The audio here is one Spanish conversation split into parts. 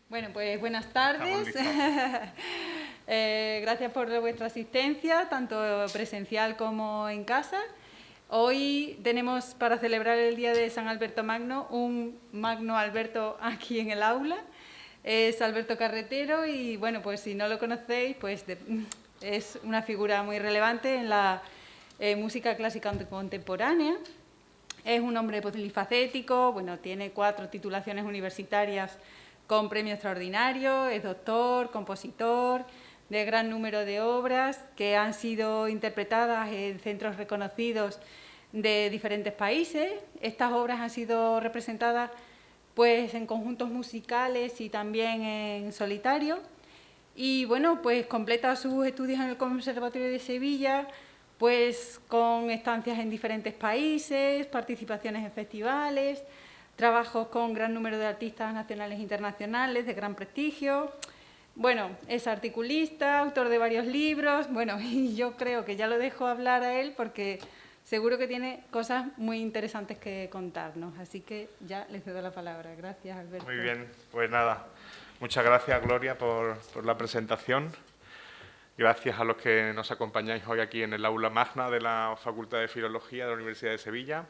Bueno, pues buenas tardes. Gracias por vuestra asistencia, tanto presencial como en casa. Hoy tenemos para celebrar el Día de San Alberto Magno un Magno Alberto aquí en el aula. Es Alberto Carretero y, bueno, pues si no lo conocéis, pues es una figura muy relevante en la música clásica contemporánea. Es un hombre polifacético, bueno, tiene 4 titulaciones universitarias con premio extraordinario, es doctor, compositor de gran número de obras que han sido interpretadas en centros reconocidos de diferentes países. Estas obras han sido representadas pues en conjuntos musicales y también en solitario. Y bueno, pues completa sus estudios en el Conservatorio de Sevilla, pues con estancias en diferentes países, participaciones en festivales, trabajos con gran número de artistas nacionales e internacionales de gran prestigio. Bueno, es articulista, autor de varios libros, bueno, y yo creo que ya lo dejo hablar a él porque seguro que tiene cosas muy interesantes que contarnos. Así que ya le cedo la palabra. Gracias, Alberto. Muy bien, pues nada, muchas gracias, Gloria, por la presentación. Gracias a los que nos acompañáis hoy aquí en el aula magna de la Facultad de Filología de la Universidad de Sevilla.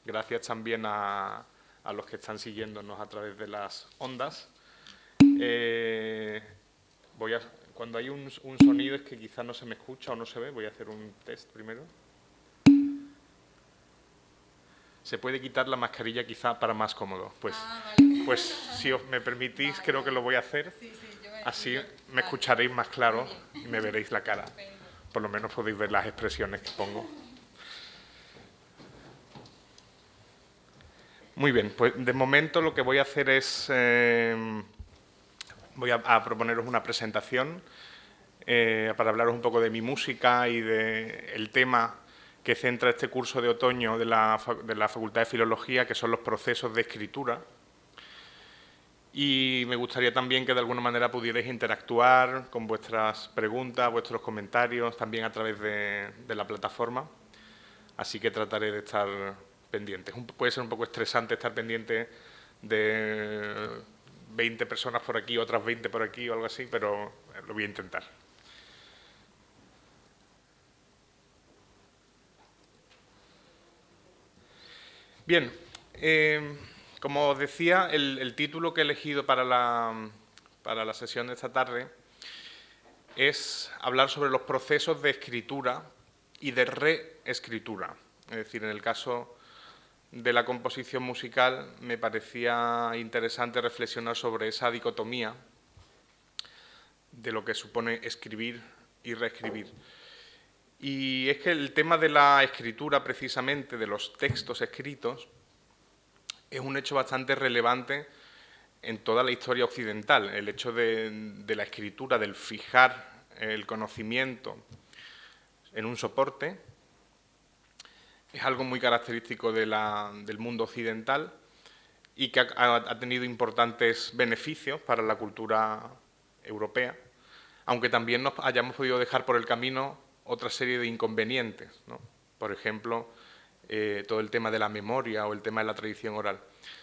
Gracias también a los que están siguiéndonos a través de las ondas. Cuando hay un sonido es que quizás no se me escucha o no se ve, voy a hacer un test primero. Se puede quitar la mascarilla quizá para más cómodo. Pues, vale. pues si me permitís, creo que lo voy a hacer. Así me escucharéis más claro y me veréis la cara. Por lo menos podéis ver las expresiones que pongo. Muy bien, pues de momento lo que voy a hacer es... voy a proponeros una presentación para hablaros un poco de mi música y del tema que centra este curso de otoño de la Facultad de Filología, que son los procesos de escritura. Y me gustaría también que de alguna manera pudierais interactuar con vuestras preguntas, vuestros comentarios, también a través de la plataforma. Así que trataré de estar pendiente. Puede ser un poco estresante estar pendiente de 20 personas por aquí, otras 20 por aquí o algo así, pero lo voy a intentar. Bien, como os decía, el título que he elegido para la sesión de esta tarde es hablar sobre los procesos de escritura y de reescritura. Es decir, en el caso de la composición musical me parecía interesante reflexionar sobre esa dicotomía de lo que supone escribir y reescribir. Y es que el tema de la escritura, precisamente, de los textos escritos, es un hecho bastante relevante en toda la historia occidental. El hecho de la escritura, del fijar el conocimiento en un soporte, es algo muy característico del mundo occidental y que ha tenido importantes beneficios para la cultura europea, aunque también nos hayamos podido dejar por el camino otra serie de inconvenientes, ¿no? Por ejemplo, todo el tema de la memoria o el tema de la tradición oral.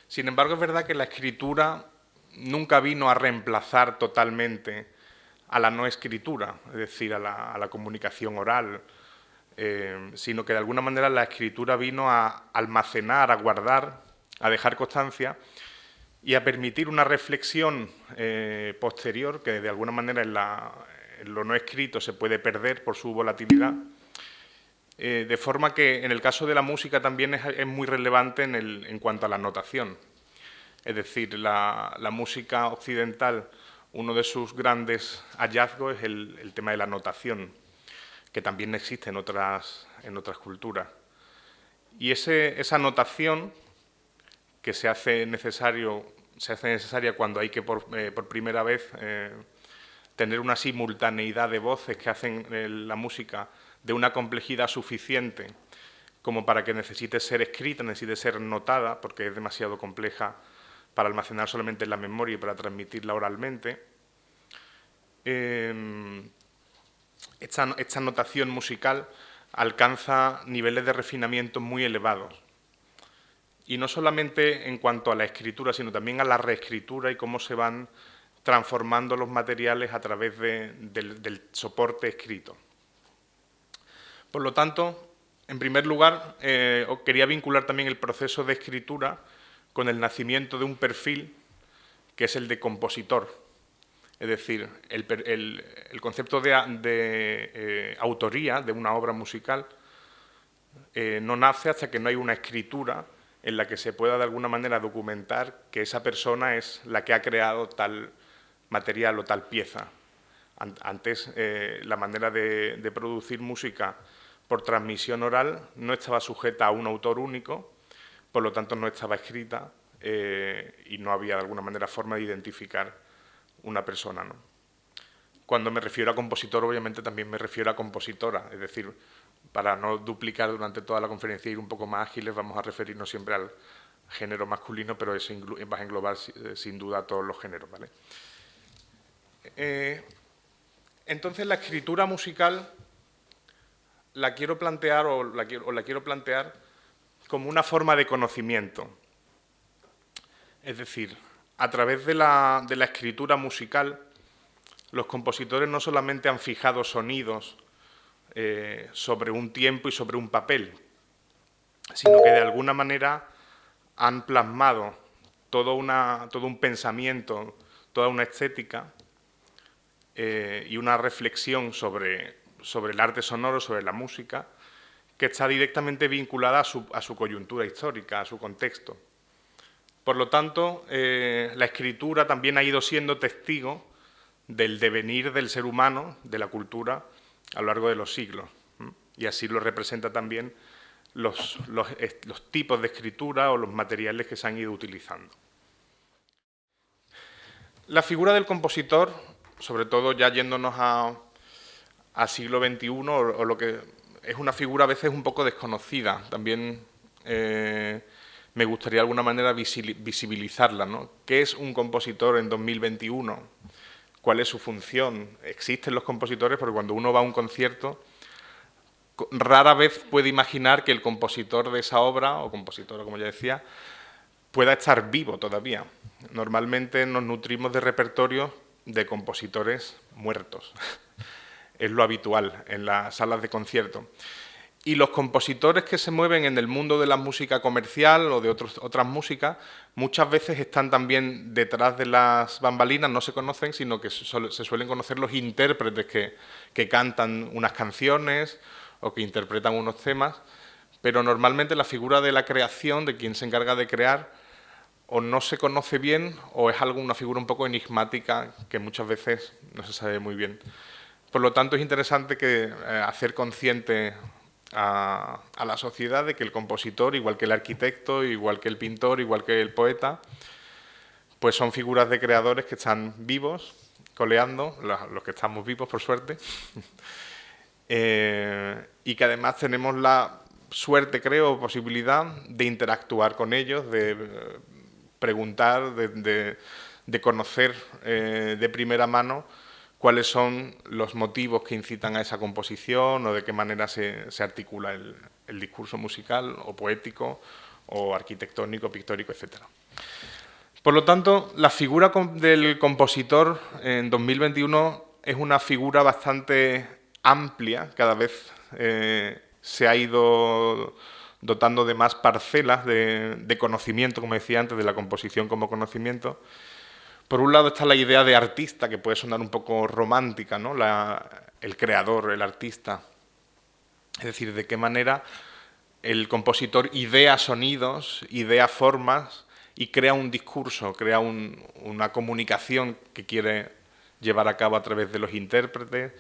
Sin embargo, es verdad que la escritura nunca vino a reemplazar totalmente a la no escritura, es decir, a la comunicación oral, sino que de alguna manera la escritura vino a almacenar, a guardar, a dejar constancia y a permitir una reflexión posterior que de alguna manera en lo no escrito se puede perder por su volatilidad, de forma que en el caso de la música también es muy relevante en cuanto a la notación. Es decir, la música occidental, uno de sus grandes hallazgos es el tema de la notación, que también existe en otras culturas. Y esa notación que se hace necesaria cuando hay que por primera vez tener una simultaneidad de voces que hacen la música de una complejidad suficiente como para que necesite ser escrita, necesite ser notada, porque es demasiado compleja para almacenar solamente en la memoria y para transmitirla oralmente. Esta notación musical alcanza niveles de refinamiento muy elevados y no solamente en cuanto a la escritura, sino también a la reescritura y cómo se van transformando los materiales a través del soporte escrito. Por lo tanto, en primer lugar, quería vincular también el proceso de escritura con el nacimiento de un perfil que es el de compositor. Es decir, el concepto de autoría de una obra musical no nace hasta que no hay una escritura en la que se pueda de alguna manera documentar que esa persona es la que ha creado tal material o tal pieza. Antes, la manera de producir música por transmisión oral no estaba sujeta a un autor único, por lo tanto no estaba escrita y no había de alguna manera forma de identificar una persona, ¿no? Cuando me refiero a compositor, obviamente también me refiero a compositora, es decir, para no duplicar durante toda la conferencia y ir un poco más ágiles, vamos a referirnos siempre al género masculino, pero eso va a englobar sin duda todos los géneros, ¿vale? Entonces, la escritura musical la quiero plantear como una forma de conocimiento. Es decir, a través de la escritura musical, los compositores no solamente han fijado sonidos sobre un tiempo y sobre un papel, sino que de alguna manera han plasmado todo un pensamiento, toda una estética y una reflexión sobre el arte sonoro, sobre la música, que está directamente vinculada a su coyuntura histórica, a su contexto. Por lo tanto, la escritura también ha ido siendo testigo del devenir del ser humano, de la cultura, a lo largo de los siglos. Y así lo representa también los tipos de escritura o los materiales que se han ido utilizando. La figura del compositor, sobre todo ya yéndonos a siglo XXI, o lo que es una figura a veces un poco desconocida, también me gustaría de alguna manera visibilizarla, ¿no? ¿Qué es un compositor en 2021? ¿Cuál es su función? Existen los compositores, porque cuando uno va a un concierto, rara vez puede imaginar que el compositor de esa obra, o compositora, como ya decía, pueda estar vivo todavía. Normalmente nos nutrimos de repertorios de compositores muertos. Es lo habitual en las salas de concierto. Y los compositores que se mueven en el mundo de la música comercial o de otras músicas, muchas veces están también detrás de las bambalinas, no se conocen, sino que se suelen conocer los intérpretes que cantan unas canciones o que interpretan unos temas, pero normalmente la figura de la creación, de quien se encarga de crear, o no se conoce bien o es una figura un poco enigmática que muchas veces no se sabe muy bien. Por lo tanto, es interesante hacer consciente a la sociedad de que el compositor, igual que el arquitecto, igual que el pintor, igual que el poeta, pues son figuras de creadores que están vivos, coleando, los que estamos vivos, por suerte, y que además tenemos la suerte, creo, o posibilidad de interactuar con ellos, de preguntar, de conocer de primera mano cuáles son los motivos que incitan a esa composición o de qué manera se articula el discurso musical o poético o arquitectónico, pictórico, etc. Por lo tanto, la figura del compositor en 2021 es una figura bastante amplia, cada vez se ha ido dotando de más parcelas de conocimiento, como decía antes, de la composición como conocimiento. Por un lado está la idea de artista, que puede sonar un poco romántica, ¿no? El creador, el artista. Es decir, de qué manera el compositor idea sonidos, idea formas y crea un discurso, crea una comunicación que quiere llevar a cabo a través de los intérpretes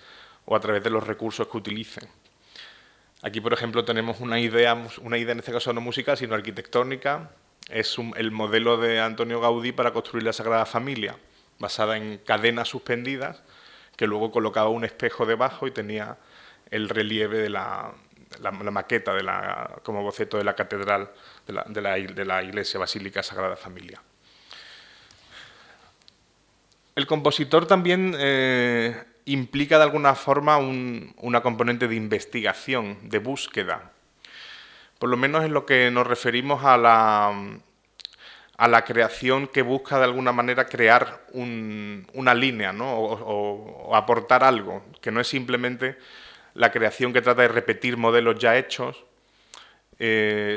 o a través de los recursos que utilicen. Aquí, por ejemplo, tenemos una idea en este caso no musical, sino arquitectónica. Es el modelo de Antonio Gaudí para construir la Sagrada Familia, basada en cadenas suspendidas, que luego colocaba un espejo debajo y tenía el relieve de la maqueta como boceto de la catedral de la iglesia Basílica Sagrada Familia. El compositor también implica de alguna forma una componente de investigación, de búsqueda, por lo menos en lo que nos referimos a la creación que busca de alguna manera crear una línea, ¿no? o aportar algo, que no es simplemente la creación que trata de repetir modelos ya hechos,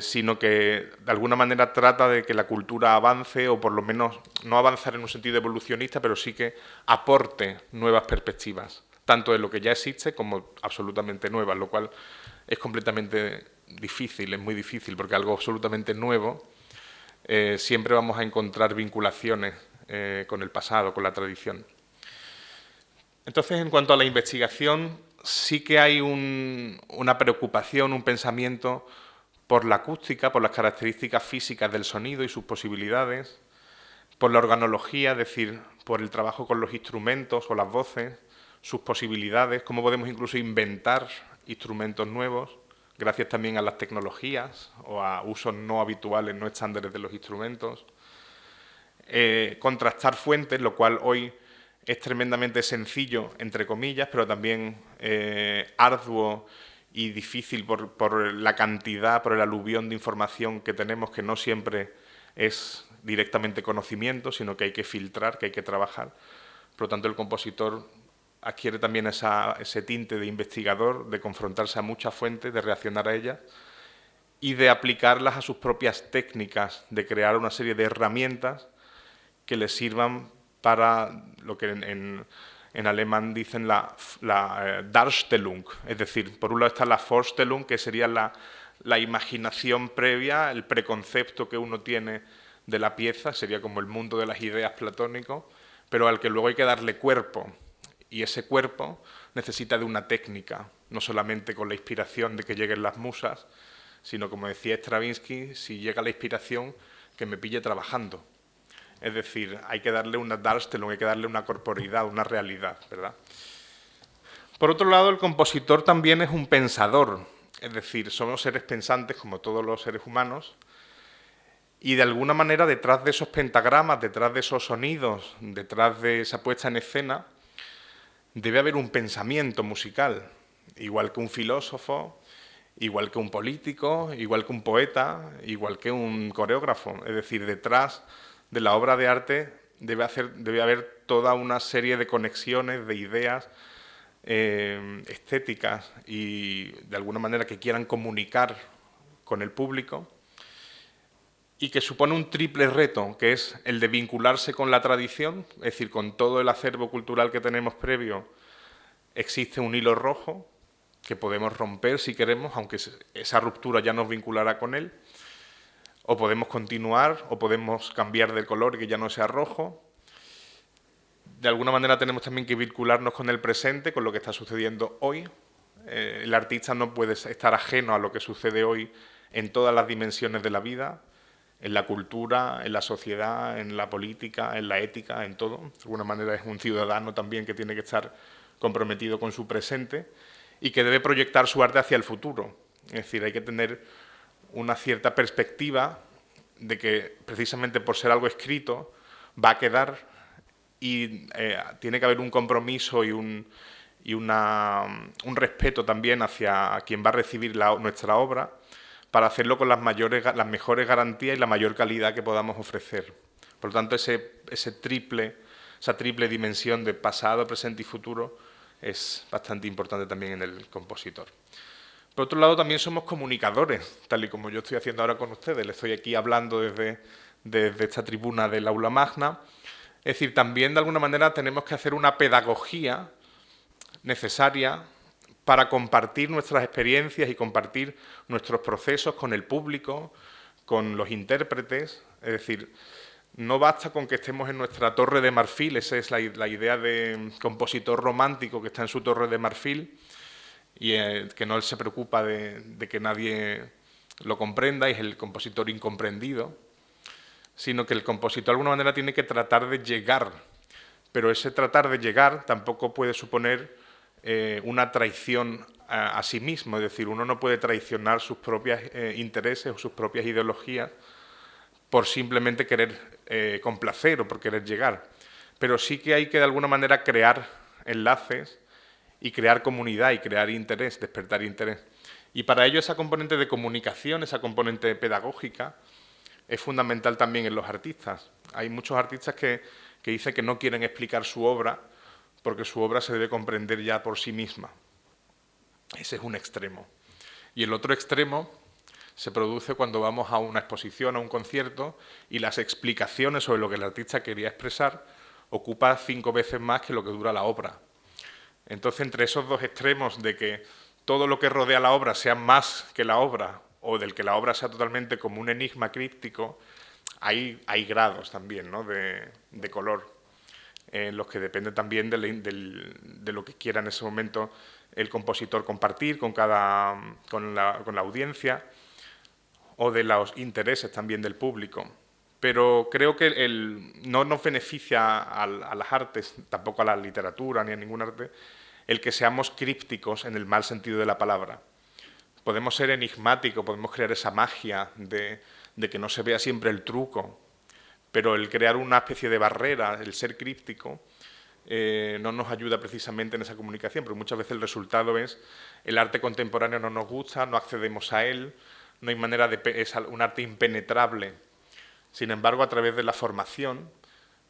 sino que de alguna manera trata de que la cultura avance, o por lo menos no avanzar en un sentido evolucionista, pero sí que aporte nuevas perspectivas, tanto de lo que ya existe como absolutamente nuevas, lo cual es completamente difícil, es muy difícil, porque algo absolutamente nuevo siempre vamos a encontrar vinculaciones con el pasado, con la tradición. Entonces, en cuanto a la investigación, sí que hay una preocupación, un pensamiento por la acústica, por las características físicas del sonido y sus posibilidades, por la organología, es decir, por el trabajo con los instrumentos o las voces, sus posibilidades, cómo podemos incluso inventar instrumentos nuevos, gracias también a las tecnologías o a usos no habituales, no estándares de los instrumentos. Contrastar fuentes, lo cual hoy es tremendamente sencillo, entre comillas, pero también arduo y difícil por la cantidad, por el aluvión de información que tenemos, que no siempre es directamente conocimiento, sino que hay que filtrar, que hay que trabajar. Por lo tanto, el compositor adquiere también ese tinte de investigador, de confrontarse a muchas fuentes, de reaccionar a ellas y de aplicarlas a sus propias técnicas, de crear una serie de herramientas que les sirvan para lo que en alemán dicen la Darstellung, es decir, por un lado está la Vorstellung, que sería la imaginación previa, el preconcepto que uno tiene de la pieza, sería como el mundo de las ideas platónico, pero al que luego hay que darle cuerpo, y ese cuerpo necesita de una técnica, no solamente con la inspiración de que lleguen las musas, sino, como decía Stravinsky, si llega la inspiración, que me pille trabajando. Es decir, hay que darle una Darstellung, hay que darle una corporeidad, una realidad, ¿verdad? Por otro lado, el compositor también es un pensador, es decir, somos seres pensantes como todos los seres humanos, y de alguna manera detrás de esos pentagramas, detrás de esos sonidos, detrás de esa puesta en escena, debe haber un pensamiento musical, igual que un filósofo, igual que un político, igual que un poeta, igual que un coreógrafo. Es decir, detrás de la obra de arte debe haber toda una serie de conexiones, de ideas estéticas y de alguna manera que quieran comunicar con el público, y que supone un triple reto, que es el de vincularse con la tradición, es decir, con todo el acervo cultural que tenemos previo, existe un hilo rojo que podemos romper si queremos, aunque esa ruptura ya nos vinculará con él, o podemos continuar, o podemos cambiar de color y que ya no sea rojo. De alguna manera tenemos también que vincularnos con el presente, con lo que está sucediendo hoy. El artista no puede estar ajeno a lo que sucede hoy en todas las dimensiones de la vida, en la cultura, en la sociedad, en la política, en la ética, en todo. De alguna manera es un ciudadano también que tiene que estar comprometido con su presente y que debe proyectar su arte hacia el futuro. Es decir, hay que tener una cierta perspectiva de que precisamente por ser algo escrito va a quedar, y tiene que haber un compromiso y un respeto también hacia quien va a recibir nuestra obra, para hacerlo con las mejores garantías y la mayor calidad que podamos ofrecer. Por lo tanto, esa triple dimensión de pasado, presente y futuro es bastante importante también en el compositor. Por otro lado, también somos comunicadores, tal y como yo estoy haciendo ahora con ustedes. Les estoy aquí hablando desde esta tribuna del aula magna. Es decir, también de alguna manera tenemos que hacer una pedagogía necesaria para compartir nuestras experiencias y compartir nuestros procesos con el público, con los intérpretes. Es decir, no basta con que estemos en nuestra torre de marfil, esa es la idea de compositor romántico que está en su torre de marfil y que no se preocupa de que nadie lo comprenda, y es el compositor incomprendido, sino que el compositor de alguna manera tiene que tratar de llegar, pero ese tratar de llegar tampoco puede suponer una traición a sí mismo, es decir, uno no puede traicionar sus propios intereses o sus propias ideologías por simplemente querer complacer o por querer llegar, pero sí que hay que de alguna manera crear enlaces y crear comunidad y crear interés, despertar interés. Y para ello esa componente de comunicación, esa componente pedagógica, es fundamental también en los artistas. Hay muchos artistas que dicen que no quieren explicar su obra porque su obra se debe comprender ya por sí misma. Ese es un extremo. Y el otro extremo se produce cuando vamos a una exposición, a un concierto, y las explicaciones sobre lo que el artista quería expresar ocupa 5 veces más que lo que dura la obra. Entonces, entre esos dos extremos de que todo lo que rodea la obra sea más que la obra, o del que la obra sea totalmente como un enigma críptico, hay grados también, ¿no?, de color, en los que depende también de lo que quiera en ese momento el compositor compartir con la audiencia, o de los intereses también del público. Pero creo que no nos beneficia a las artes, tampoco a la literatura ni a ningún arte, el que seamos crípticos en el mal sentido de la palabra. Podemos ser enigmáticos, podemos crear esa magia de que no se vea siempre el truco, pero el crear una especie de barrera, el ser críptico, no nos ayuda precisamente en esa comunicación, porque muchas veces el resultado es el arte contemporáneo no nos gusta, no accedemos a él, no hay manera es un arte impenetrable. Sin embargo, a través de la formación,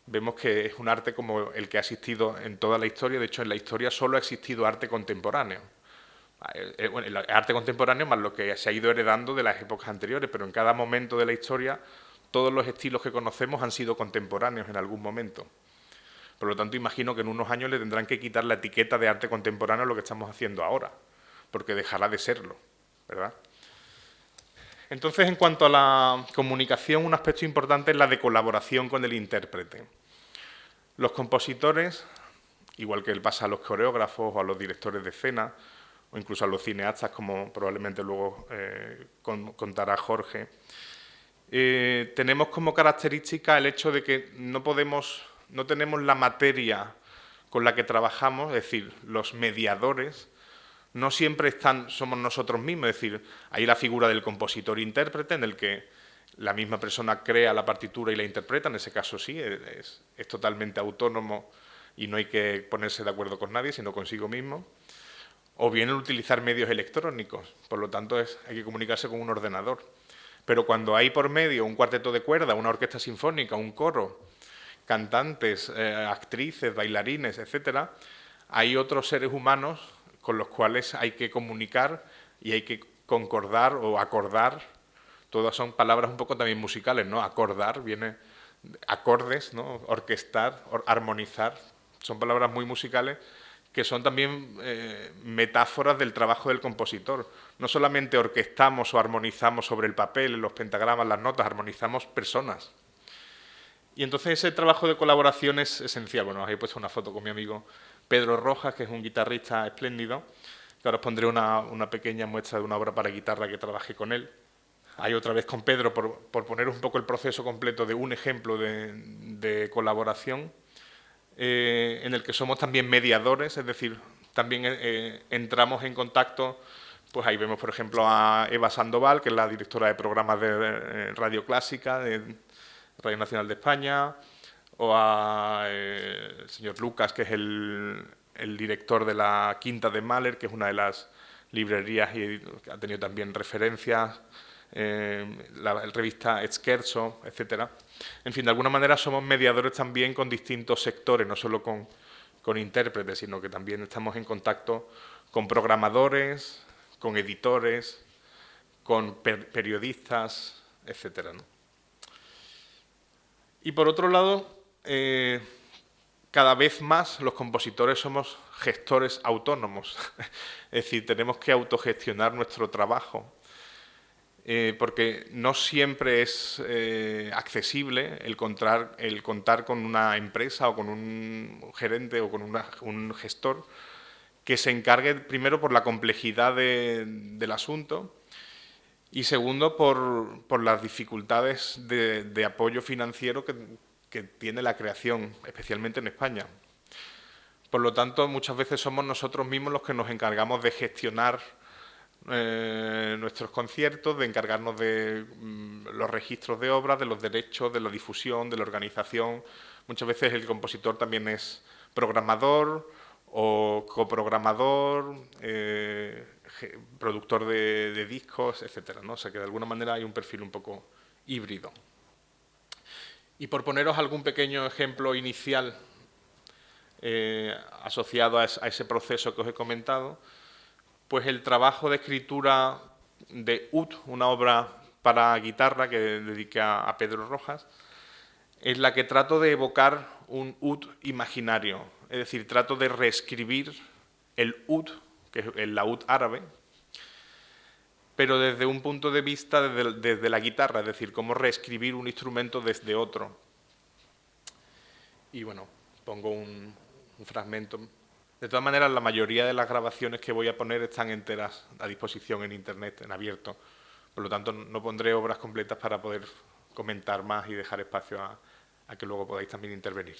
vemos que es un arte como el que ha existido en toda la historia. De hecho, en la historia solo ha existido arte contemporáneo. El arte contemporáneo más lo que se ha ido heredando de las épocas anteriores, pero en cada momento de la historia todos los estilos que conocemos han sido contemporáneos en algún momento. Por lo tanto, imagino que en unos años le tendrán que quitar la etiqueta de arte contemporáneo a lo que estamos haciendo ahora, porque dejará de serlo, ¿verdad? Entonces, en cuanto a la comunicación, un aspecto importante es la de colaboración con el intérprete. Los compositores, igual que le pasa a los coreógrafos o a los directores de escena, o incluso a los cineastas, como probablemente luego contará Jorge, tenemos como característica el hecho de que no tenemos la materia con la que trabajamos, es decir, los mediadores, no siempre somos nosotros mismos, es decir, hay la figura del compositor-intérprete en el que la misma persona crea la partitura y la interpreta, en ese caso sí, es totalmente autónomo y no hay que ponerse de acuerdo con nadie, sino consigo mismo, o bien el utilizar medios electrónicos, por lo tanto hay que comunicarse con un ordenador. Pero cuando hay por medio un cuarteto de cuerda, una orquesta sinfónica, un coro, cantantes, actrices, bailarines, etcétera, hay otros seres humanos con los cuales hay que comunicar y hay que concordar o acordar. Todas son palabras un poco también musicales, ¿no? Acordar viene acordes, ¿no? Orquestar, armonizar, son palabras muy musicales que son también metáforas del trabajo del compositor. No solamente orquestamos o armonizamos sobre el papel, los pentagramas, las notas, armonizamos personas. Y entonces ese trabajo de colaboración es esencial. Bueno, ahí he puesto una foto con mi amigo Pedro Rojas, que es un guitarrista espléndido, que ahora os pondré una pequeña muestra de una obra para guitarra que trabajé con él. Ahí otra vez con Pedro, por poner un poco el proceso completo de un ejemplo de colaboración, en el que somos también mediadores, es decir, también entramos en contacto. Pues ahí vemos, por ejemplo, a Eva Sandoval, que es la directora de programas de Radio Clásica, de Radio Nacional de España, o a el señor Lucas, que es el director de la Quinta de Mahler, que es una de las librerías y que ha tenido también referencias, la revista Scherzo, etcétera. En fin, de alguna manera somos mediadores también con distintos sectores, no solo con intérpretes, sino que también estamos en contacto con programadores, con editores, con periodistas, etcétera, ¿no? Y por otro lado, cada vez más los compositores somos gestores autónomos, es decir, tenemos que autogestionar nuestro trabajo, porque no siempre es accesible el contar con una empresa o con un gerente o con un gestor que se encargue, primero, por la complejidad del asunto, y segundo, por las dificultades de apoyo financiero que tiene la creación, especialmente en España. Por lo tanto, muchas veces somos nosotros mismos los que nos encargamos de gestionar nuestros conciertos, de encargarnos de los registros de obras, de los derechos, de la difusión, de la organización. Muchas veces el compositor también es programador o coprogramador, productor de discos, etcétera, ¿no? O sea que de alguna manera hay un perfil un poco híbrido. Y por poneros algún pequeño ejemplo inicial asociado a ese proceso que os he comentado, pues el trabajo de escritura de Ud, una obra para guitarra que dediqué a Pedro Rojas, es la que trato de evocar un Ud imaginario, es decir, trato de reescribir el Ud, que es el laúd árabe, pero desde un punto de vista desde la guitarra, es decir, cómo reescribir un instrumento desde otro. Y bueno, pongo un fragmento. De todas maneras, la mayoría de las grabaciones que voy a poner están enteras a disposición en Internet, en abierto. Por lo tanto, no pondré obras completas para poder comentar más y dejar espacio a que luego podáis también intervenir.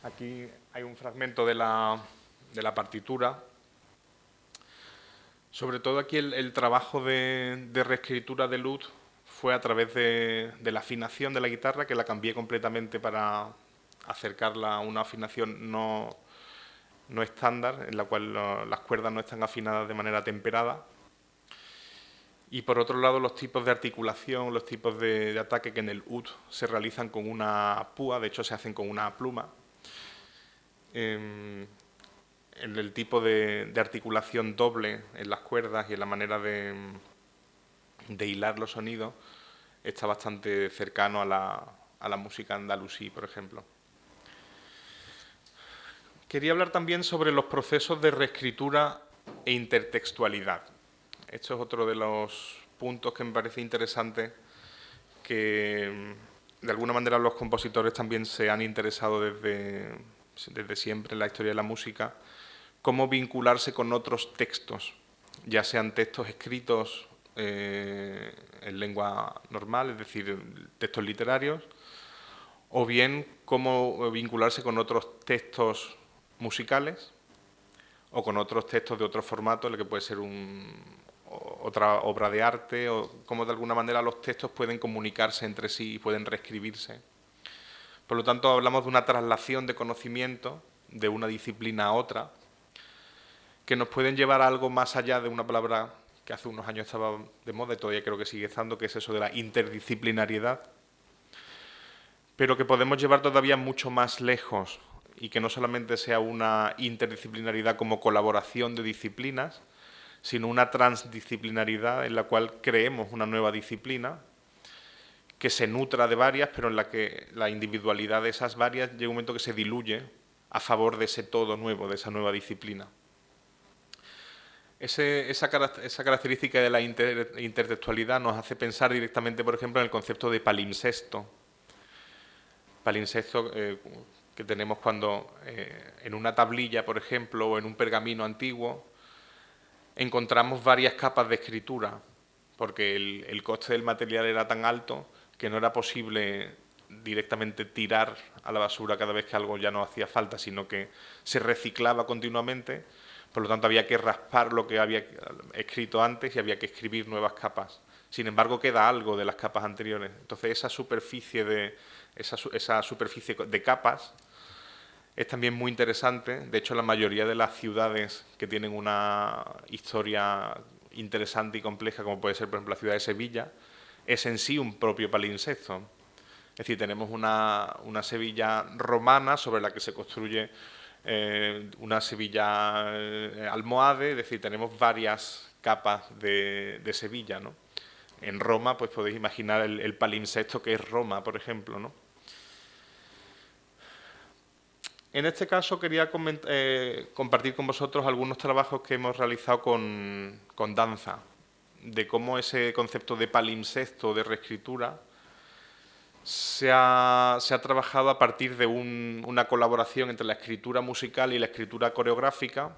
Aquí hay un fragmento de la partitura. Sobre todo aquí el trabajo de reescritura de Ud fue a través de la afinación de la guitarra, que la cambié completamente para acercarla a una afinación no estándar, en la cual las cuerdas no están afinadas de manera temperada. Y por otro lado, los tipos de articulación, los tipos de ataque que en el Ud se realizan con una púa, de hecho se hacen con una pluma. En el tipo de articulación doble en las cuerdas y en la manera de hilar los sonidos está bastante cercano a la música andalusí, por ejemplo. Quería hablar también sobre los procesos de reescritura e intertextualidad. Esto es otro de los puntos que me parece interesante, que de alguna manera los compositores también se han interesado desde siempre en la historia de la música, cómo vincularse con otros textos, ya sean textos escritos en lengua normal, es decir, textos literarios, o bien cómo vincularse con otros textos musicales o con otros textos de otro formato, el que puede ser otra obra de arte, o cómo de alguna manera los textos pueden comunicarse entre sí y pueden reescribirse. Por lo tanto, hablamos de una traslación de conocimiento de una disciplina a otra, que nos pueden llevar a algo más allá de una palabra que hace unos años estaba de moda y todavía creo que sigue estando, que es eso de la interdisciplinariedad, pero que podemos llevar todavía mucho más lejos y que no solamente sea una interdisciplinaridad como colaboración de disciplinas, sino una transdisciplinaridad en la cual creemos una nueva disciplina que se nutra de varias, pero en la que la individualidad de esas varias llega un momento que se diluye a favor de ese todo nuevo, de esa nueva disciplina. Esa característica de la intertextualidad nos hace pensar directamente, por ejemplo, en el concepto de palimpsesto. Palimpsesto que tenemos cuando en una tablilla, por ejemplo, o en un pergamino antiguo, encontramos varias capas de escritura, porque el coste del material era tan alto que no era posible directamente tirar a la basura cada vez que algo ya no hacía falta, sino que se reciclaba continuamente. Por lo tanto, había que raspar lo que había escrito antes y había que escribir nuevas capas. Sin embargo, queda algo de las capas anteriores. Entonces, esa superficie de capas es también muy interesante. De hecho, la mayoría de las ciudades que tienen una historia interesante y compleja, como puede ser, por ejemplo, la ciudad de Sevilla, es en sí un propio palimpsesto. Es decir, tenemos una Sevilla romana sobre la que se construye una Sevilla almohade, es decir, tenemos varias capas de Sevilla, ¿no? En Roma, pues podéis imaginar el palimpsesto que es Roma, por ejemplo, ¿no? En este caso quería compartir con vosotros algunos trabajos que hemos realizado con danza, de cómo ese concepto de palimpsesto, de reescritura, se ha trabajado a partir de una colaboración entre la escritura musical y la escritura coreográfica,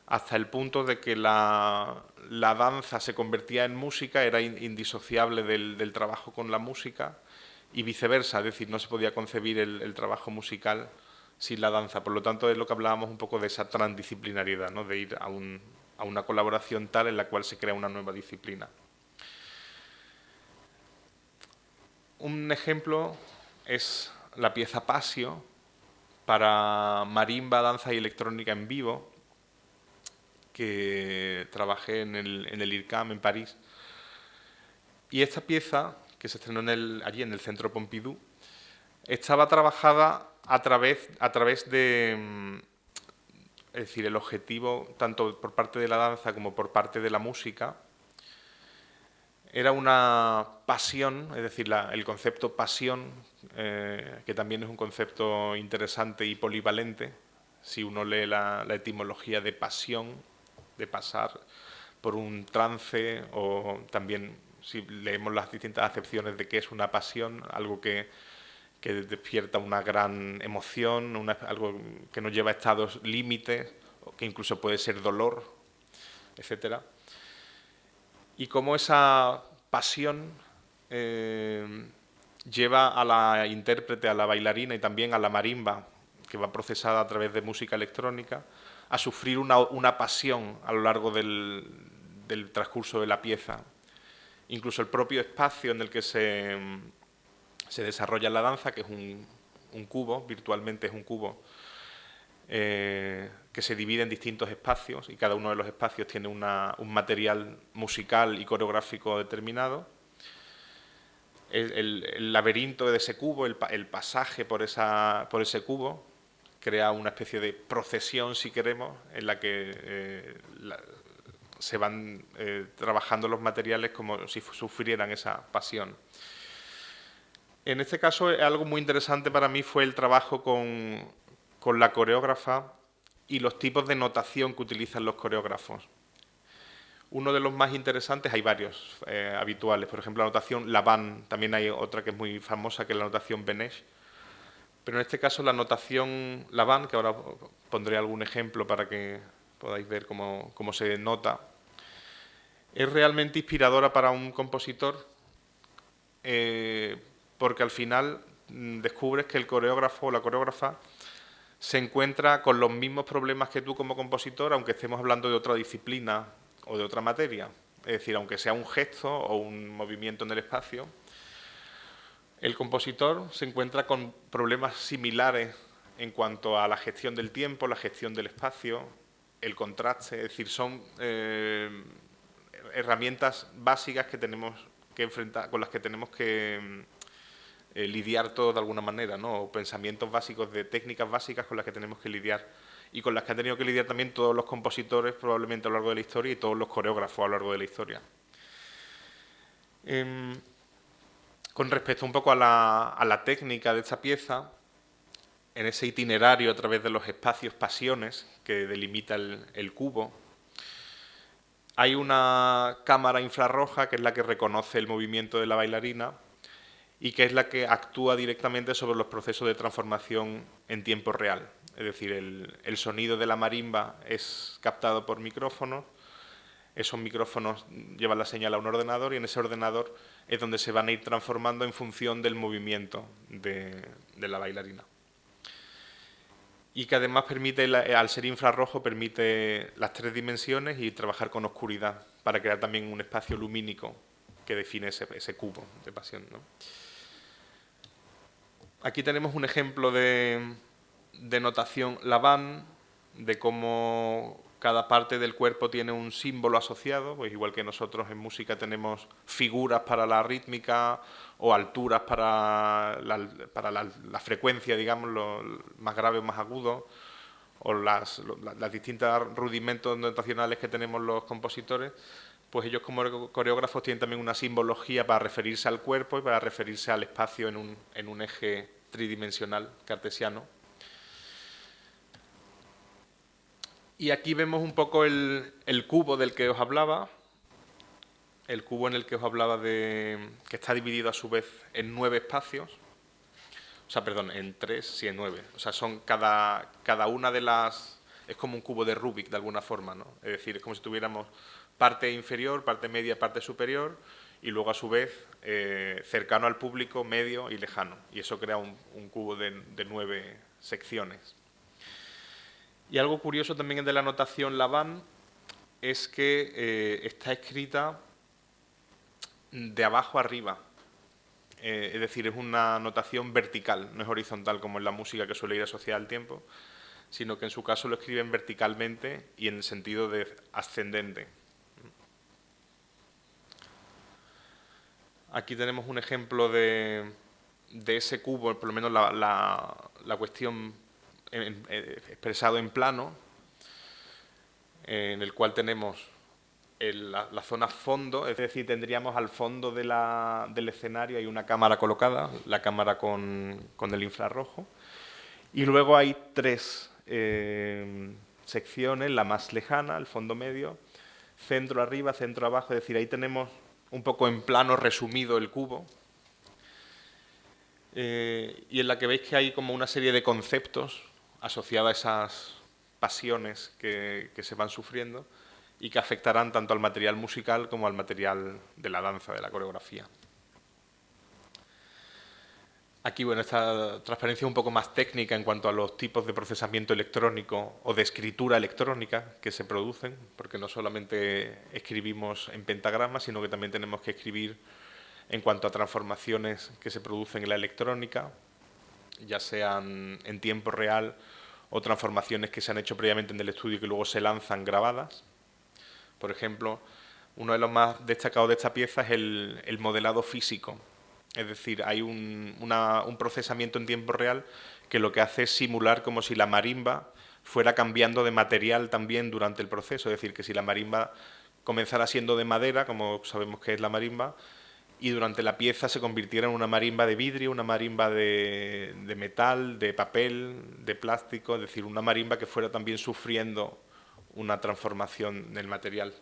hasta el punto de que la danza se convertía en música, era indisociable del trabajo con la música, y viceversa, es decir, no se podía concebir el trabajo musical sin la danza. Por lo tanto, es lo que hablábamos un poco de esa transdisciplinariedad, ¿no? De ir a una colaboración tal en la cual se crea una nueva disciplina. Un ejemplo es la pieza Pasio para marimba, danza y electrónica en vivo, que trabajé en el IRCAM en París. Y esta pieza, que se estrenó allí en el Centro Pompidou, estaba trabajada a través de... Es decir, el objetivo, tanto por parte de la danza como por parte de la música, era una pasión, es decir, el concepto pasión, que también es un concepto interesante y polivalente. Si uno lee la etimología de pasión, de pasar por un trance, o también si leemos las distintas acepciones de qué es una pasión, algo que despierta una gran emoción, algo que nos lleva a estados límites, que incluso puede ser dolor, etcétera. Y cómo esa pasión lleva a la intérprete, a la bailarina y también a la marimba, que va procesada a través de música electrónica, a sufrir una pasión a lo largo del transcurso de la pieza. Incluso el propio espacio en el que se desarrolla la danza, que es un cubo, virtualmente es un cubo, que se divide en distintos espacios y cada uno de los espacios tiene un material musical y coreográfico determinado. El laberinto de ese cubo, el pasaje por ese cubo, crea una especie de procesión, si queremos, en la que se van trabajando los materiales como si sufrieran esa pasión. En este caso, algo muy interesante para mí fue el trabajo con la coreógrafa y los tipos de notación que utilizan los coreógrafos. Uno de los más interesantes, hay varios habituales, por ejemplo la notación Laban, también hay otra que es muy famosa, que es la notación Benesch, pero en este caso la notación Laban, que ahora pondré algún ejemplo para que podáis ver cómo se nota, es realmente inspiradora para un compositor, porque al final descubres que el coreógrafo o la coreógrafa se encuentra con los mismos problemas que tú como compositor, aunque estemos hablando de otra disciplina o de otra materia. Es decir, aunque sea un gesto o un movimiento en el espacio, el compositor se encuentra con problemas similares en cuanto a la gestión del tiempo, la gestión del espacio, el contraste. Es decir, son herramientas básicas que tenemos que enfrentar, con las que tenemos que lidiar todos de alguna manera, ¿no? O pensamientos básicos de técnicas básicas con las que tenemos que lidiar y con las que han tenido que lidiar también todos los compositores probablemente a lo largo de la historia y todos los coreógrafos a lo largo de la historia. Con respecto un poco a la técnica de esta pieza, en ese itinerario a través de los espacios pasiones que delimita el cubo, hay una cámara infrarroja que es la que reconoce el movimiento de la bailarina y que es la que actúa directamente sobre los procesos de transformación en tiempo real. Es decir, el sonido de la marimba es captado por micrófonos, esos micrófonos llevan la señal a un ordenador y en ese ordenador es donde se van a ir transformando en función del movimiento de la bailarina. Y que además permite, al ser infrarrojo, permite las 3 dimensiones y trabajar con oscuridad para crear también un espacio lumínico que define ese cubo de pasión, ¿no? Aquí tenemos un ejemplo de notación Laban, de cómo cada parte del cuerpo tiene un símbolo asociado, pues igual que nosotros en música tenemos figuras para la rítmica o alturas para la frecuencia, digamos, lo más grave o más agudo, o las distintas rudimentos notacionales que tenemos los compositores, pues ellos como coreógrafos tienen también una simbología para referirse al cuerpo y para referirse al espacio en un eje tridimensional cartesiano. Y aquí vemos un poco el cubo del que os hablaba, el cubo en el que os hablaba que está dividido a su vez en 9 espacios, o sea, perdón, en 3, sí, en 9. O sea, son cada una de las... Es como un cubo de Rubik, de alguna forma, ¿no? Es decir, es como si tuviéramos parte inferior, parte media, parte superior, y luego a su vez cercano al público, medio y lejano. Y eso crea un cubo de 9 secciones. Y algo curioso también de la notación Laban es que está escrita de abajo arriba. Es decir, es una notación vertical, no es horizontal como en la música que suele ir asociada al tiempo, sino que en su caso lo escriben verticalmente y en el sentido de ascendente. Aquí tenemos un ejemplo de ese cubo, por lo menos la cuestión expresado en plano, en el cual tenemos la zona fondo, es decir, tendríamos al fondo del escenario hay una cámara colocada, la cámara con el infrarrojo, y luego hay 3 secciones, la más lejana, el fondo medio, centro arriba, centro abajo, es decir, ahí tenemos un poco en plano resumido el cubo, y en la que veis que hay como una serie de conceptos asociados a esas pasiones que se van sufriendo y que afectarán tanto al material musical como al material de la danza, de la coreografía. Aquí, bueno, esta transparencia es un poco más técnica en cuanto a los tipos de procesamiento electrónico o de escritura electrónica que se producen, porque no solamente escribimos en pentagrama, sino que también tenemos que escribir en cuanto a transformaciones que se producen en la electrónica, ya sean en tiempo real o transformaciones que se han hecho previamente en el estudio y que luego se lanzan grabadas. Por ejemplo, uno de los más destacados de esta pieza es el modelado físico. Es decir, hay un procesamiento en tiempo real que lo que hace es simular como si la marimba fuera cambiando de material también durante el proceso. Es decir, que si la marimba comenzara siendo de madera, como sabemos que es la marimba, y durante la pieza se convirtiera en una marimba de vidrio, una marimba de metal, de papel, de plástico, es decir, una marimba que fuera también sufriendo una transformación del material.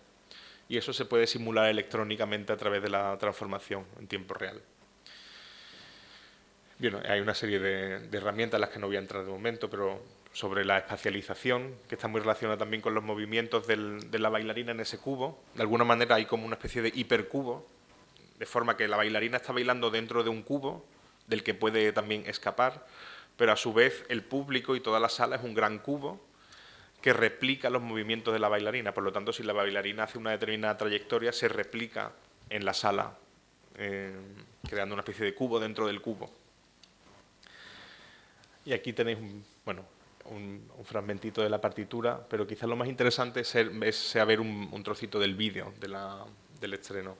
Y eso se puede simular electrónicamente a través de la transformación en tiempo real. Bien, hay una serie de herramientas en las que no voy a entrar de momento, pero sobre la espacialización, que está muy relacionada también con los movimientos de la bailarina en ese cubo. De alguna manera hay como una especie de hipercubo, de forma que la bailarina está bailando dentro de un cubo, del que puede también escapar, pero a su vez el público y toda la sala es un gran cubo que replica los movimientos de la bailarina. Por lo tanto, si la bailarina hace una determinada trayectoria, se replica en la sala, creando una especie de cubo dentro del cubo. Y aquí tenéis un fragmentito de la partitura, pero quizás lo más interesante sea ver un trocito del vídeo del estreno.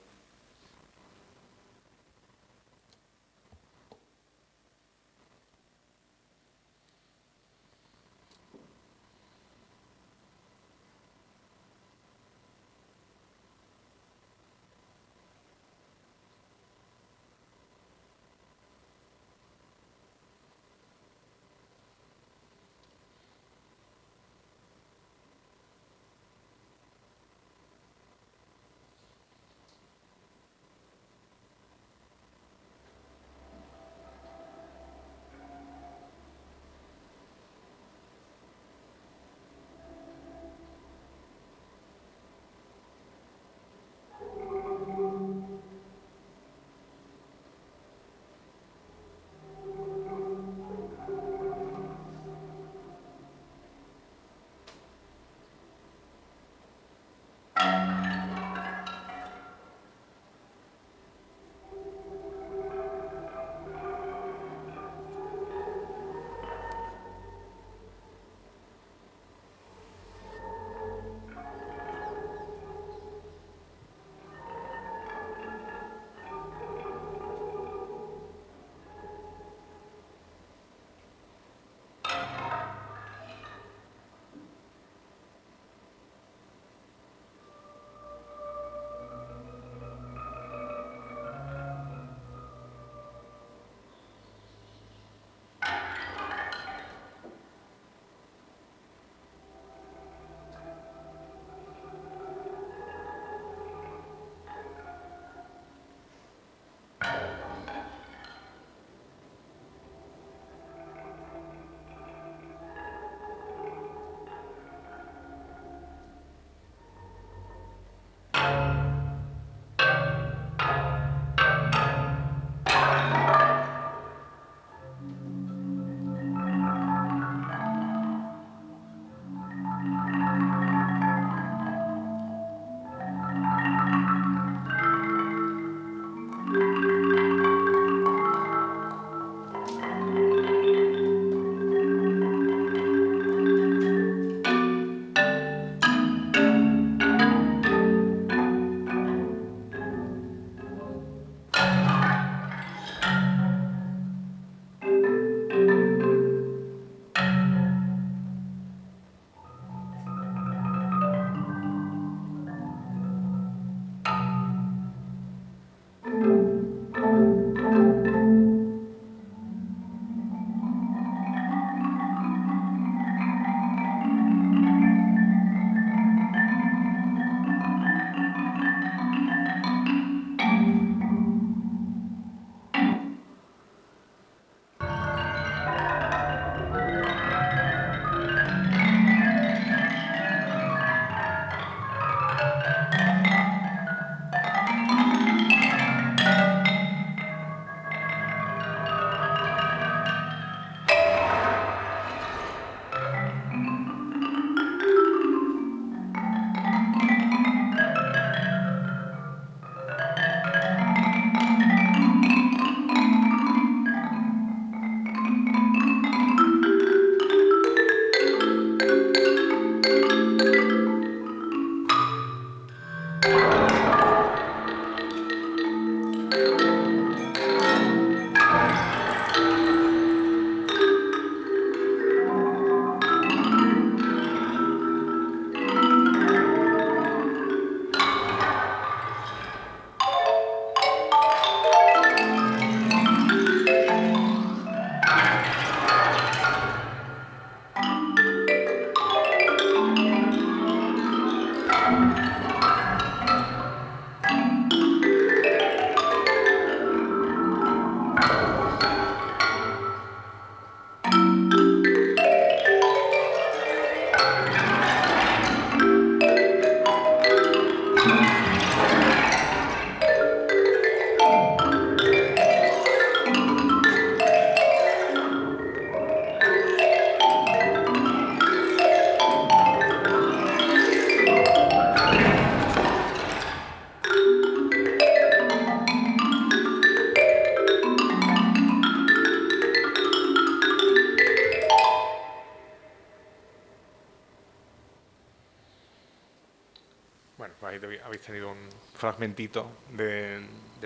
habéis tenido un fragmentito de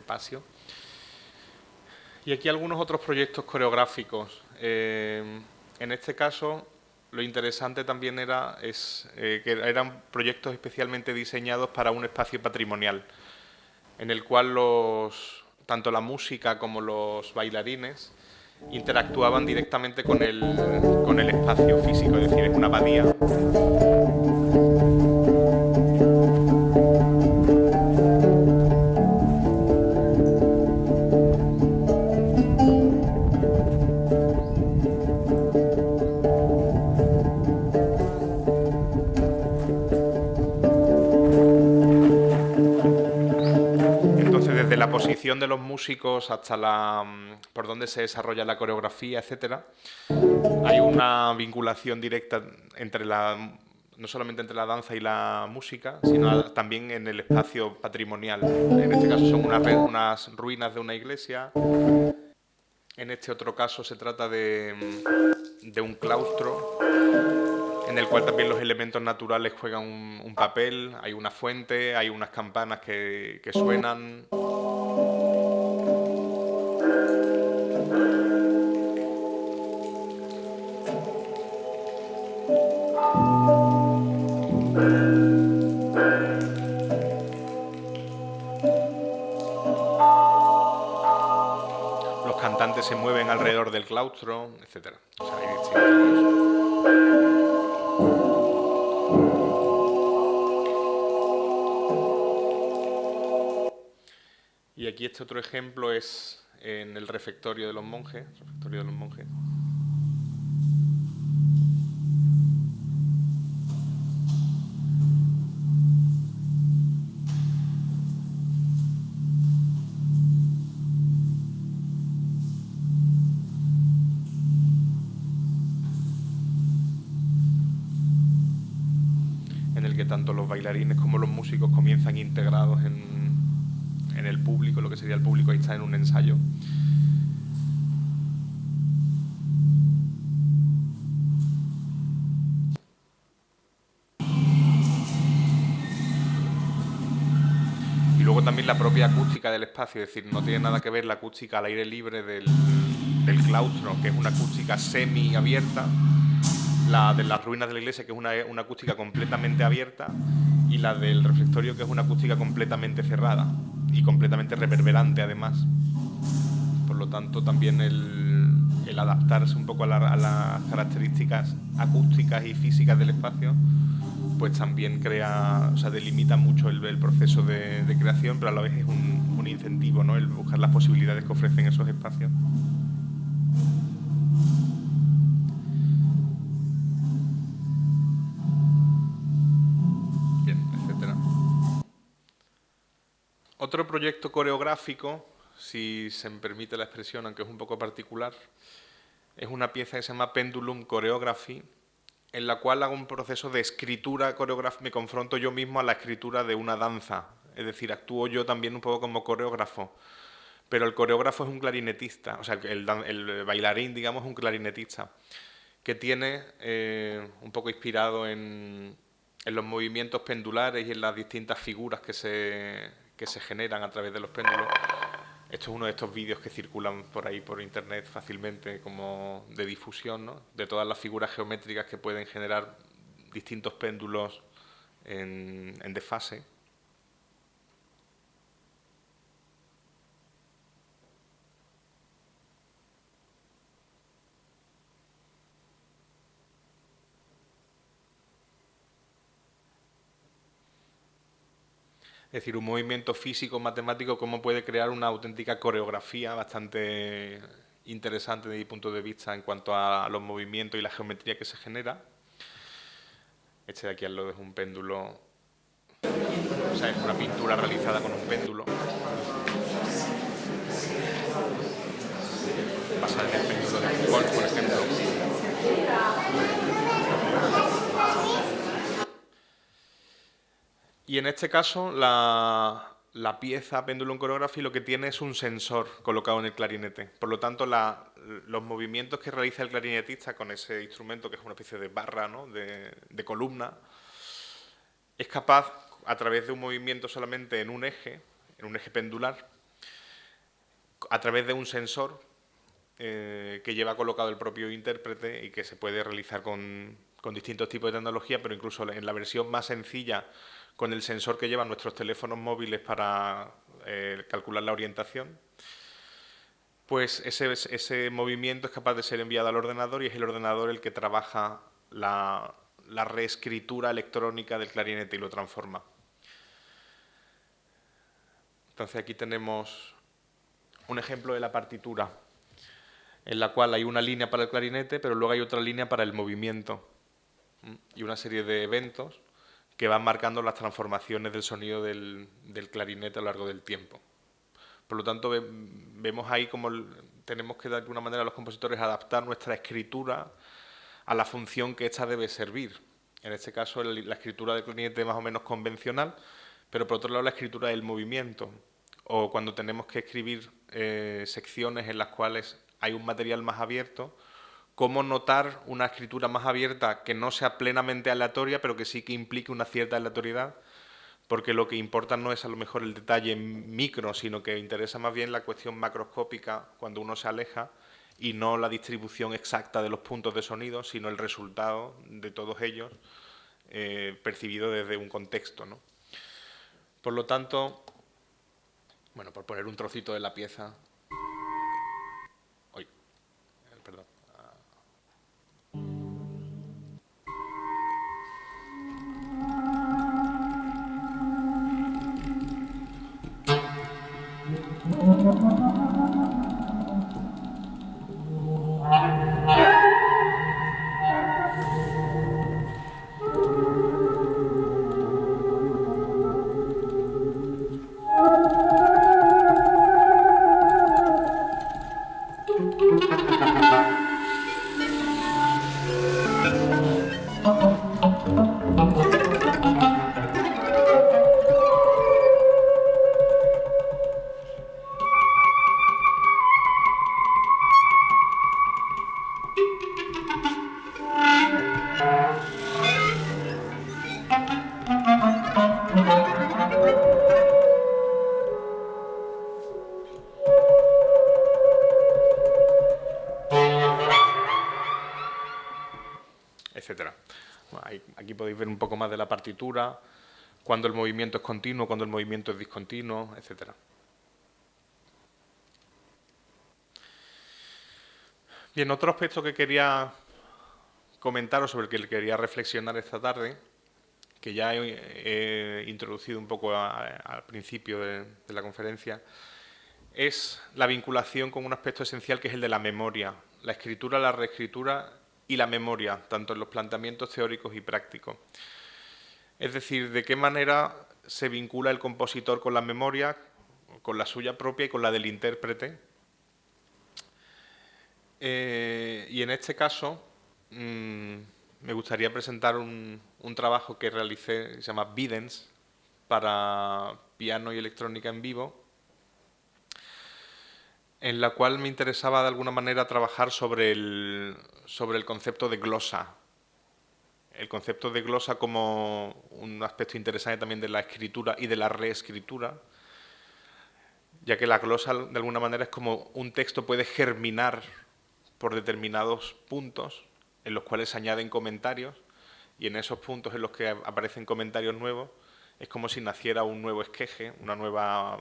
Pasio. Y aquí algunos otros proyectos coreográficos. En este caso, lo interesante también que eran proyectos especialmente diseñados para un espacio patrimonial, en el cual tanto la música como los bailarines interactuaban directamente con el espacio físico, es decir, es una abadía. Desde la posición de los músicos hasta por donde se desarrolla la coreografía, etcétera, hay una vinculación directa no solamente entre la danza y la música, sino también en el espacio patrimonial. En este caso son unas ruinas de una iglesia. En este otro caso se trata de un claustro, en el cual también los elementos naturales juegan un papel. Hay una fuente, hay unas campanas que suenan. Los cantantes se mueven alrededor del claustro, etc. O sea, hay distintos. Y aquí este otro ejemplo es en el refectorio de los monjes. En el que tanto los bailarines como los músicos comienzan integrados en el público, lo que sería el público, ahí está en un ensayo. Y luego también la propia acústica del espacio, es decir, no tiene nada que ver la acústica al aire libre del claustro, que es una acústica semi-abierta, la de las ruinas de la iglesia, que es una acústica completamente abierta, y la del refectorio, que es una acústica completamente cerrada y completamente reverberante además. Por lo tanto, también el adaptarse un poco a las características acústicas y físicas del espacio, pues también delimita mucho el proceso de creación, pero a la vez es un incentivo, ¿no?, el buscar las posibilidades que ofrecen esos espacios. Bien, etcétera. Otro proyecto coreográfico, si se me permite la expresión, aunque es un poco particular, es una pieza que se llama Pendulum Choreography, en la cual hago un proceso de escritura coreográfica, me confronto yo mismo a la escritura de una danza, es decir, actúo yo también un poco como coreógrafo, pero el coreógrafo es un clarinetista, o sea, el bailarín, digamos, es un clarinetista, que tiene, un poco inspirado en los movimientos pendulares y en las distintas figuras que se generan a través de los péndulos. Esto es uno de estos vídeos que circulan por ahí por internet fácilmente, como de difusión, ¿no?, de todas las figuras geométricas que pueden generar distintos péndulos en desfase. Es decir, un movimiento físico, matemático, cómo puede crear una auténtica coreografía bastante interesante desde mi punto de vista en cuanto a los movimientos y la geometría que se genera. Este de aquí al lado es un péndulo, o sea, es una pintura realizada con un péndulo, basada en el péndulo de Foucault, por ejemplo. Y en este caso, la pieza Pendulum Choreography lo que tiene es un sensor colocado en el clarinete. Por lo tanto, los movimientos que realiza el clarinetista con ese instrumento, que es una especie de barra, ¿no?, de columna, es capaz, a través de un movimiento solamente en un eje pendular, a través de un sensor que lleva colocado el propio intérprete y que se puede realizar con distintos tipos de tecnología, pero incluso en la versión más sencilla, con el sensor que llevan nuestros teléfonos móviles para calcular la orientación, pues ese movimiento es capaz de ser enviado al ordenador y es el ordenador el que trabaja la reescritura electrónica del clarinete y lo transforma. Entonces aquí tenemos un ejemplo de la partitura, en la cual hay una línea para el clarinete, pero luego hay otra línea para el movimiento y una serie de eventos que van marcando las transformaciones del sonido del clarinete a lo largo del tiempo. Por lo tanto, vemos ahí cómo tenemos que de alguna manera los compositores adaptar nuestra escritura a la función que ésta debe servir. En este caso, la escritura del clarinete más o menos convencional, pero por otro lado la escritura del movimiento. O cuando tenemos que escribir secciones en las cuales hay un material más abierto, cómo notar una escritura más abierta que no sea plenamente aleatoria, pero que sí que implique una cierta aleatoriedad, porque lo que importa no es a lo mejor el detalle micro, sino que interesa más bien la cuestión macroscópica cuando uno se aleja y no la distribución exacta de los puntos de sonido, sino el resultado de todos ellos percibido desde un contexto, ¿no? Por lo tanto, bueno, por poner un trocito de la pieza... Uy, perdón. Etcétera. Bueno, aquí podéis ver un poco más de la partitura, cuando el movimiento es continuo, cuando el movimiento es discontinuo, etcétera. Bien, otro aspecto que quería comentaros, sobre el que quería reflexionar esta tarde, que ya he introducido un poco al principio de la conferencia, es la vinculación con un aspecto esencial que es el de la memoria, la escritura, la reescritura y la memoria, tanto en los planteamientos teóricos y prácticos. Es decir, de qué manera se vincula el compositor con la memoria, con la suya propia y con la del intérprete. Y en este caso me gustaría presentar un trabajo que realicé, que se llama Videns, para piano y electrónica en vivo, en la cual me interesaba de alguna manera trabajar sobre el concepto de glosa. El concepto de glosa como un aspecto interesante también de la escritura y de la reescritura, ya que la glosa de alguna manera es como un texto puede germinar por determinados puntos en los cuales se añaden comentarios, y en esos puntos en los que aparecen comentarios nuevos es como si naciera un nuevo esqueje, una nueva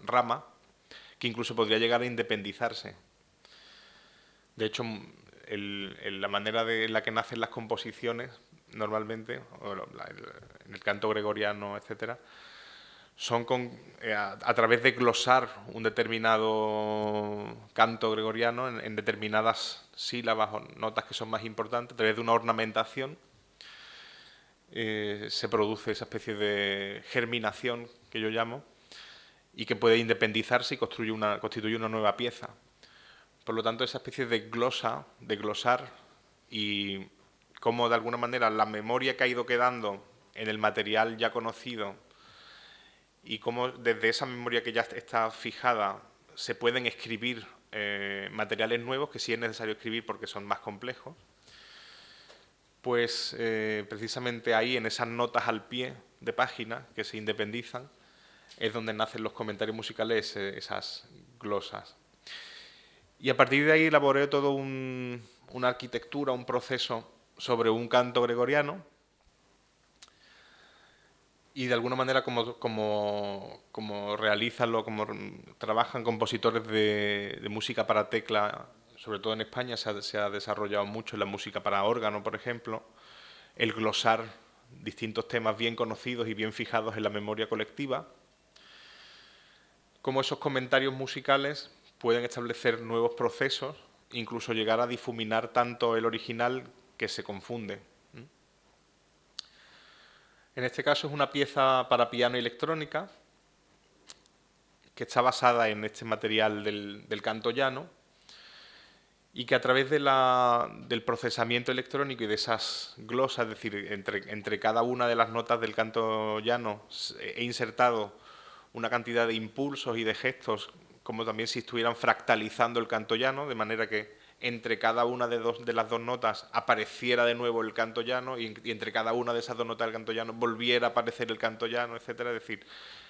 rama, que incluso podría llegar a independizarse. De hecho, la manera en la que nacen las composiciones, normalmente, en el canto gregoriano, etcétera, son a través de glosar un determinado canto gregoriano en determinadas sílabas o notas que son más importantes, a través de una ornamentación, se produce esa especie de germinación que yo llamo, y que puede independizarse y constituye una nueva pieza. Por lo tanto, esa especie de glosa, de glosar, y cómo de alguna manera la memoria que ha ido quedando en el material ya conocido, y cómo desde esa memoria que ya está fijada se pueden escribir materiales nuevos, que sí es necesario escribir porque son más complejos, pues precisamente ahí, en esas notas al pie, de páginas que se independizan, es donde nacen los comentarios musicales, esas glosas. Y a partir de ahí elaboré todo una arquitectura, un proceso sobre un canto gregoriano, y de alguna manera como realizan, como trabajan compositores de música para tecla, sobre todo en España se ha desarrollado mucho en la música para órgano, por ejemplo, el glosar distintos temas bien conocidos y bien fijados en la memoria colectiva, cómo esos comentarios musicales pueden establecer nuevos procesos, incluso llegar a difuminar tanto el original que se confunde. En este caso es una pieza para piano y electrónica que está basada en este material del canto llano y que a través del procesamiento electrónico y de esas glosas, es decir, entre cada una de las notas del canto llano he insertado una cantidad de impulsos y de gestos como también si estuvieran fractalizando el canto llano, de manera que entre cada una de las dos notas apareciera de nuevo el canto llano y entre cada una de esas dos notas del canto llano volviera a aparecer el canto llano, etcétera. Es decir,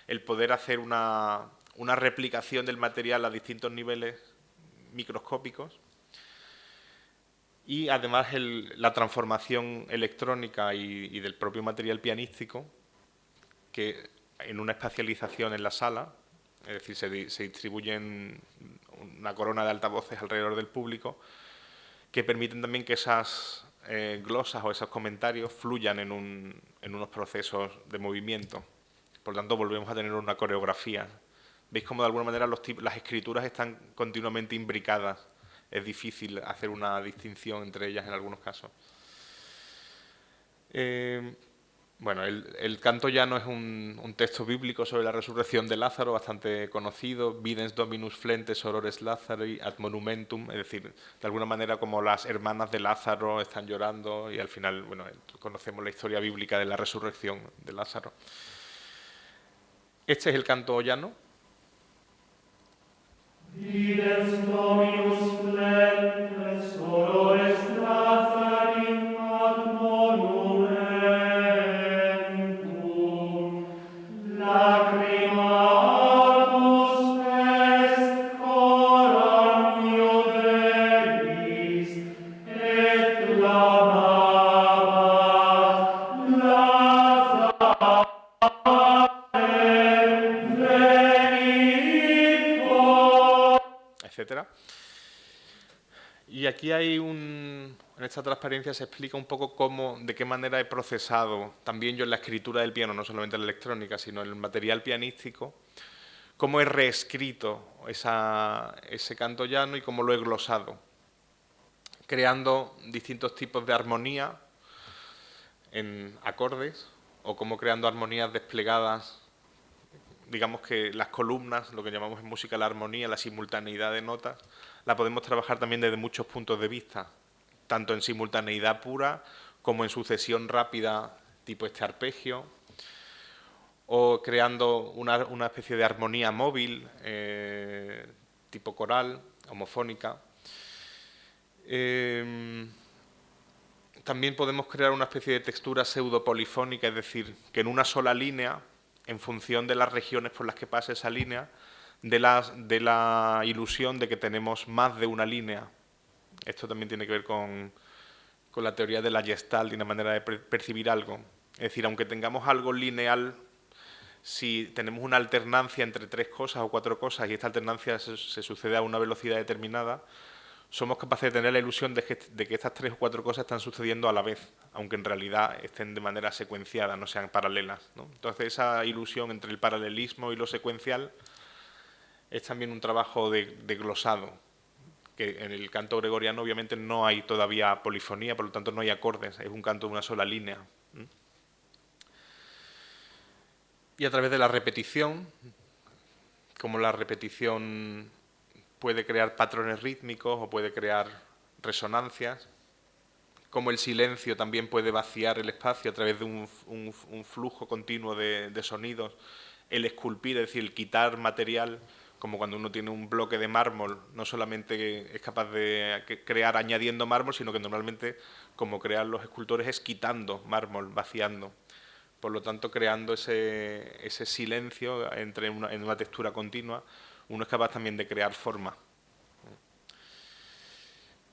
el poder hacer una replicación del material a distintos niveles microscópicos y además la transformación electrónica y del propio material pianístico que en una espacialización en la sala, es decir, se distribuyen una corona de altavoces alrededor del público que permiten también que esas glosas o esos comentarios fluyan en unos procesos de movimiento. Por lo tanto, volvemos a tener una coreografía. ¿Veis cómo de alguna manera las escrituras están continuamente imbricadas? Es difícil hacer una distinción entre ellas en algunos casos. Bueno, el canto llano es un texto bíblico sobre la resurrección de Lázaro, bastante conocido, Videns Dominus flentes sorores Lazari ad monumentum, es decir, de alguna manera como las hermanas de Lázaro están llorando y al final, bueno, conocemos la historia bíblica de la resurrección de Lázaro. Este es el canto llano. Videns Dominus flentes sorores Lazari ad monumentum. Etcétera. Y aquí hay en esta transparencia se explica un poco de qué manera he procesado, también yo en la escritura del piano, no solamente en la electrónica, sino en el material pianístico, cómo he reescrito ese canto llano y cómo lo he glosado, creando distintos tipos de armonía en acordes o como creando armonías desplegadas. Digamos que las columnas, lo que llamamos en música la armonía, la simultaneidad de notas, la podemos trabajar también desde muchos puntos de vista, tanto en simultaneidad pura como en sucesión rápida, tipo este arpegio, o creando una especie de armonía móvil, tipo coral, homofónica. También podemos crear una especie de textura pseudopolifónica, es decir, que en una sola línea, en función de las regiones por las que pase esa línea, de la ilusión de que tenemos más de una línea. Esto también tiene que ver con la teoría de la Gestalt y una manera de percibir algo. Es decir, aunque tengamos algo lineal, si tenemos una alternancia entre 3 cosas o 4 cosas y esta alternancia se sucede a una velocidad determinada, somos capaces de tener la ilusión de que estas 3 o 4 cosas están sucediendo a la vez, aunque en realidad estén de manera secuenciada, no sean paralelas, ¿no? Entonces esa ilusión entre el paralelismo y lo secuencial es también un trabajo de glosado, que en el canto gregoriano obviamente no hay todavía polifonía, por lo tanto no hay acordes, es un canto de una sola línea. Y a través de la repetición, como la repetición puede crear patrones rítmicos o puede crear resonancias, como el silencio también puede vaciar el espacio a través de un flujo continuo de sonidos, el esculpir, es decir, el quitar material, como cuando uno tiene un bloque de mármol, no solamente es capaz de crear añadiendo mármol, sino que normalmente como crean los escultores es quitando mármol, vaciando. por lo tanto creando ese silencio en una textura continua. Uno es capaz también de crear forma.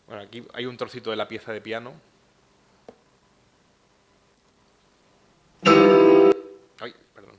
Bueno, aquí hay un trocito de la pieza de piano. Ay, perdón.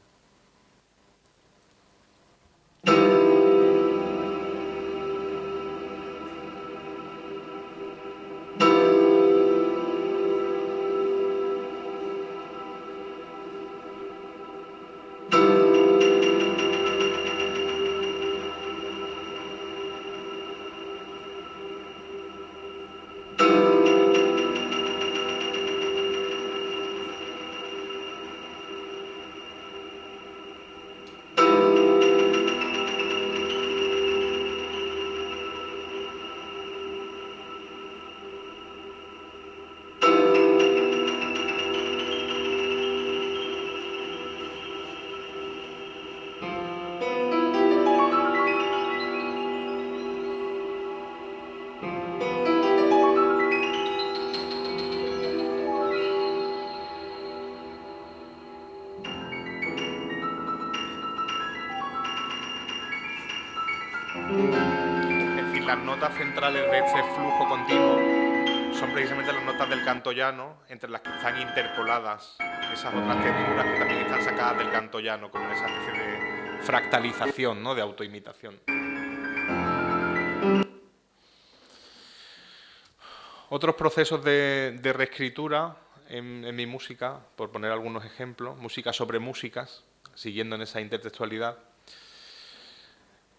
Es decir, las notas centrales de este flujo continuo son precisamente las notas del canto llano, entre las que están interpoladas esas otras texturas que también están sacadas del canto llano, como en esa especie de fractalización, ¿no?, de autoimitación. Otros procesos de reescritura en mi música, por poner algunos ejemplos, música sobre músicas, siguiendo en esa intertextualidad.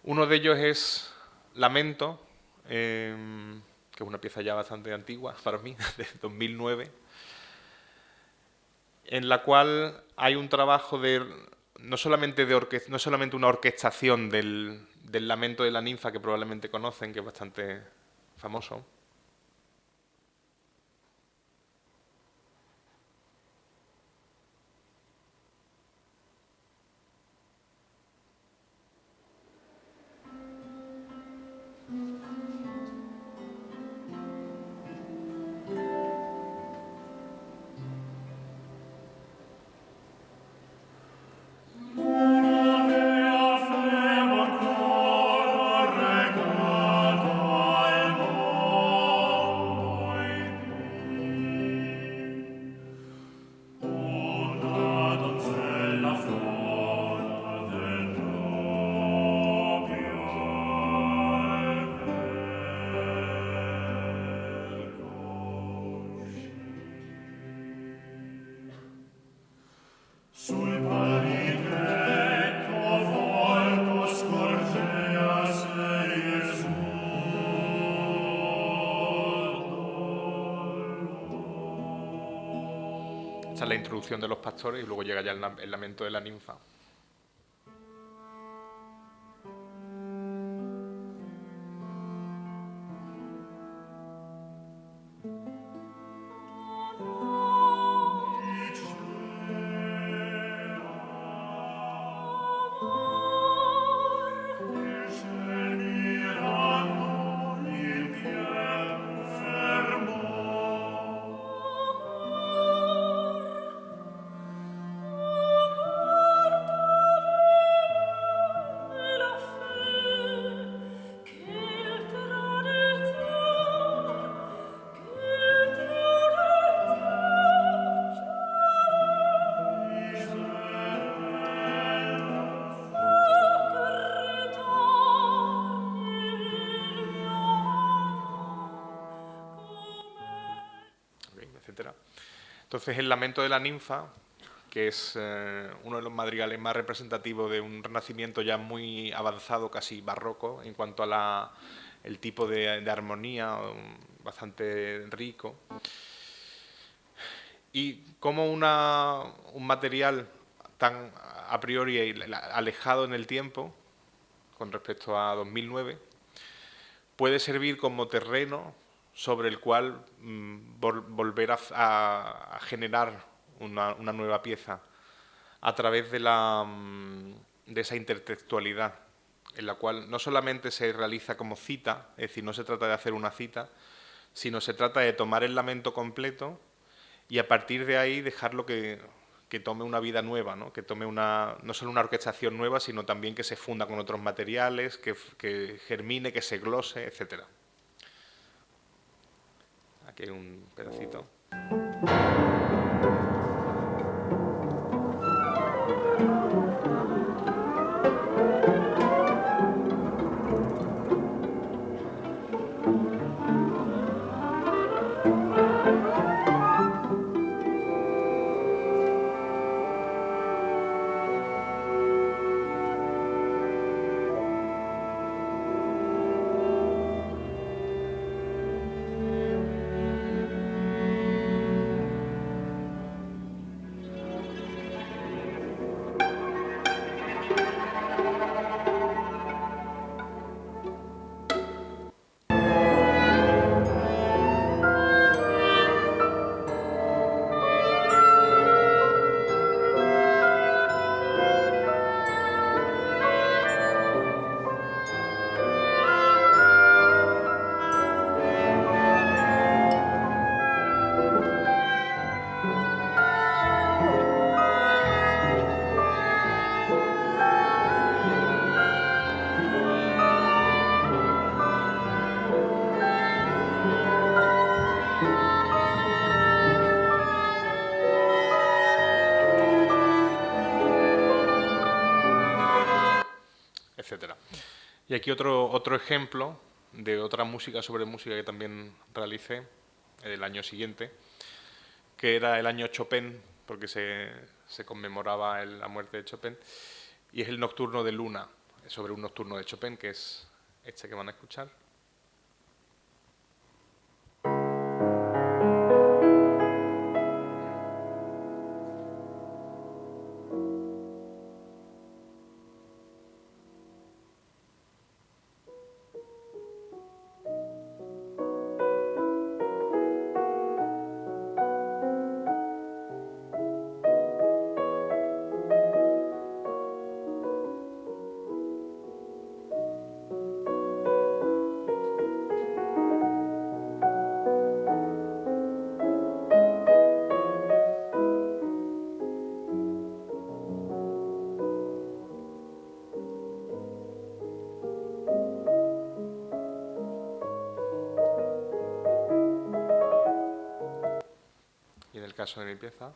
Uno de ellos es Lamento, que es una pieza ya bastante antigua para mí, de 2009, en la cual hay un trabajo no solamente una orquestación del lamento de la ninfa, que probablemente conocen, que es bastante famoso. Esta es la introducción de los pastores y luego llega ya el lamento de la ninfa. Entonces, el lamento de la ninfa, que es uno de los madrigales más representativos de un renacimiento ya muy avanzado, casi barroco, en cuanto a el tipo de armonía, bastante rico. Y como un material tan a priori alejado en el tiempo, con respecto a 2009, puede servir como terreno sobre el cual volver a generar una nueva pieza a través de esa intertextualidad, en la cual no solamente se realiza como cita, es decir, no se trata de hacer una cita, sino se trata de tomar el lamento completo y a partir de ahí dejarlo que que tome una vida nueva, ¿no? Que tome no solo una orquestación nueva, sino también que se funda con otros materiales, que germine, que se glose, etc. Aquí hay un pedacito. Etcétera. Y aquí otro ejemplo de otra música sobre música que también realicé el año siguiente, que era el año Chopin, porque se conmemoraba la muerte de Chopin, y es el Nocturno de Luna, sobre un nocturno de Chopin, que es este que van a escuchar. Y en el caso de mi pieza...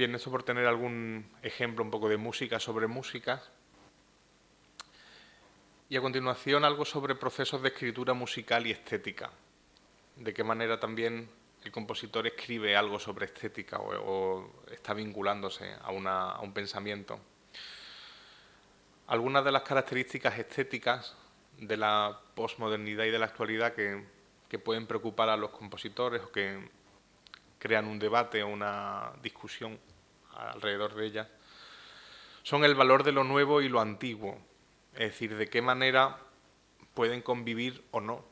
Bien, esto por tener algún ejemplo un poco de música sobre música. Y a continuación algo sobre procesos de escritura musical y estética. De qué manera también el compositor escribe algo sobre estética o está vinculándose a un pensamiento. Algunas de las características estéticas de la posmodernidad y de la actualidad que pueden preocupar a los compositores o que crean un debate o una discusión alrededor de ellas, son el valor de lo nuevo y lo antiguo. Es decir, de qué manera pueden convivir o no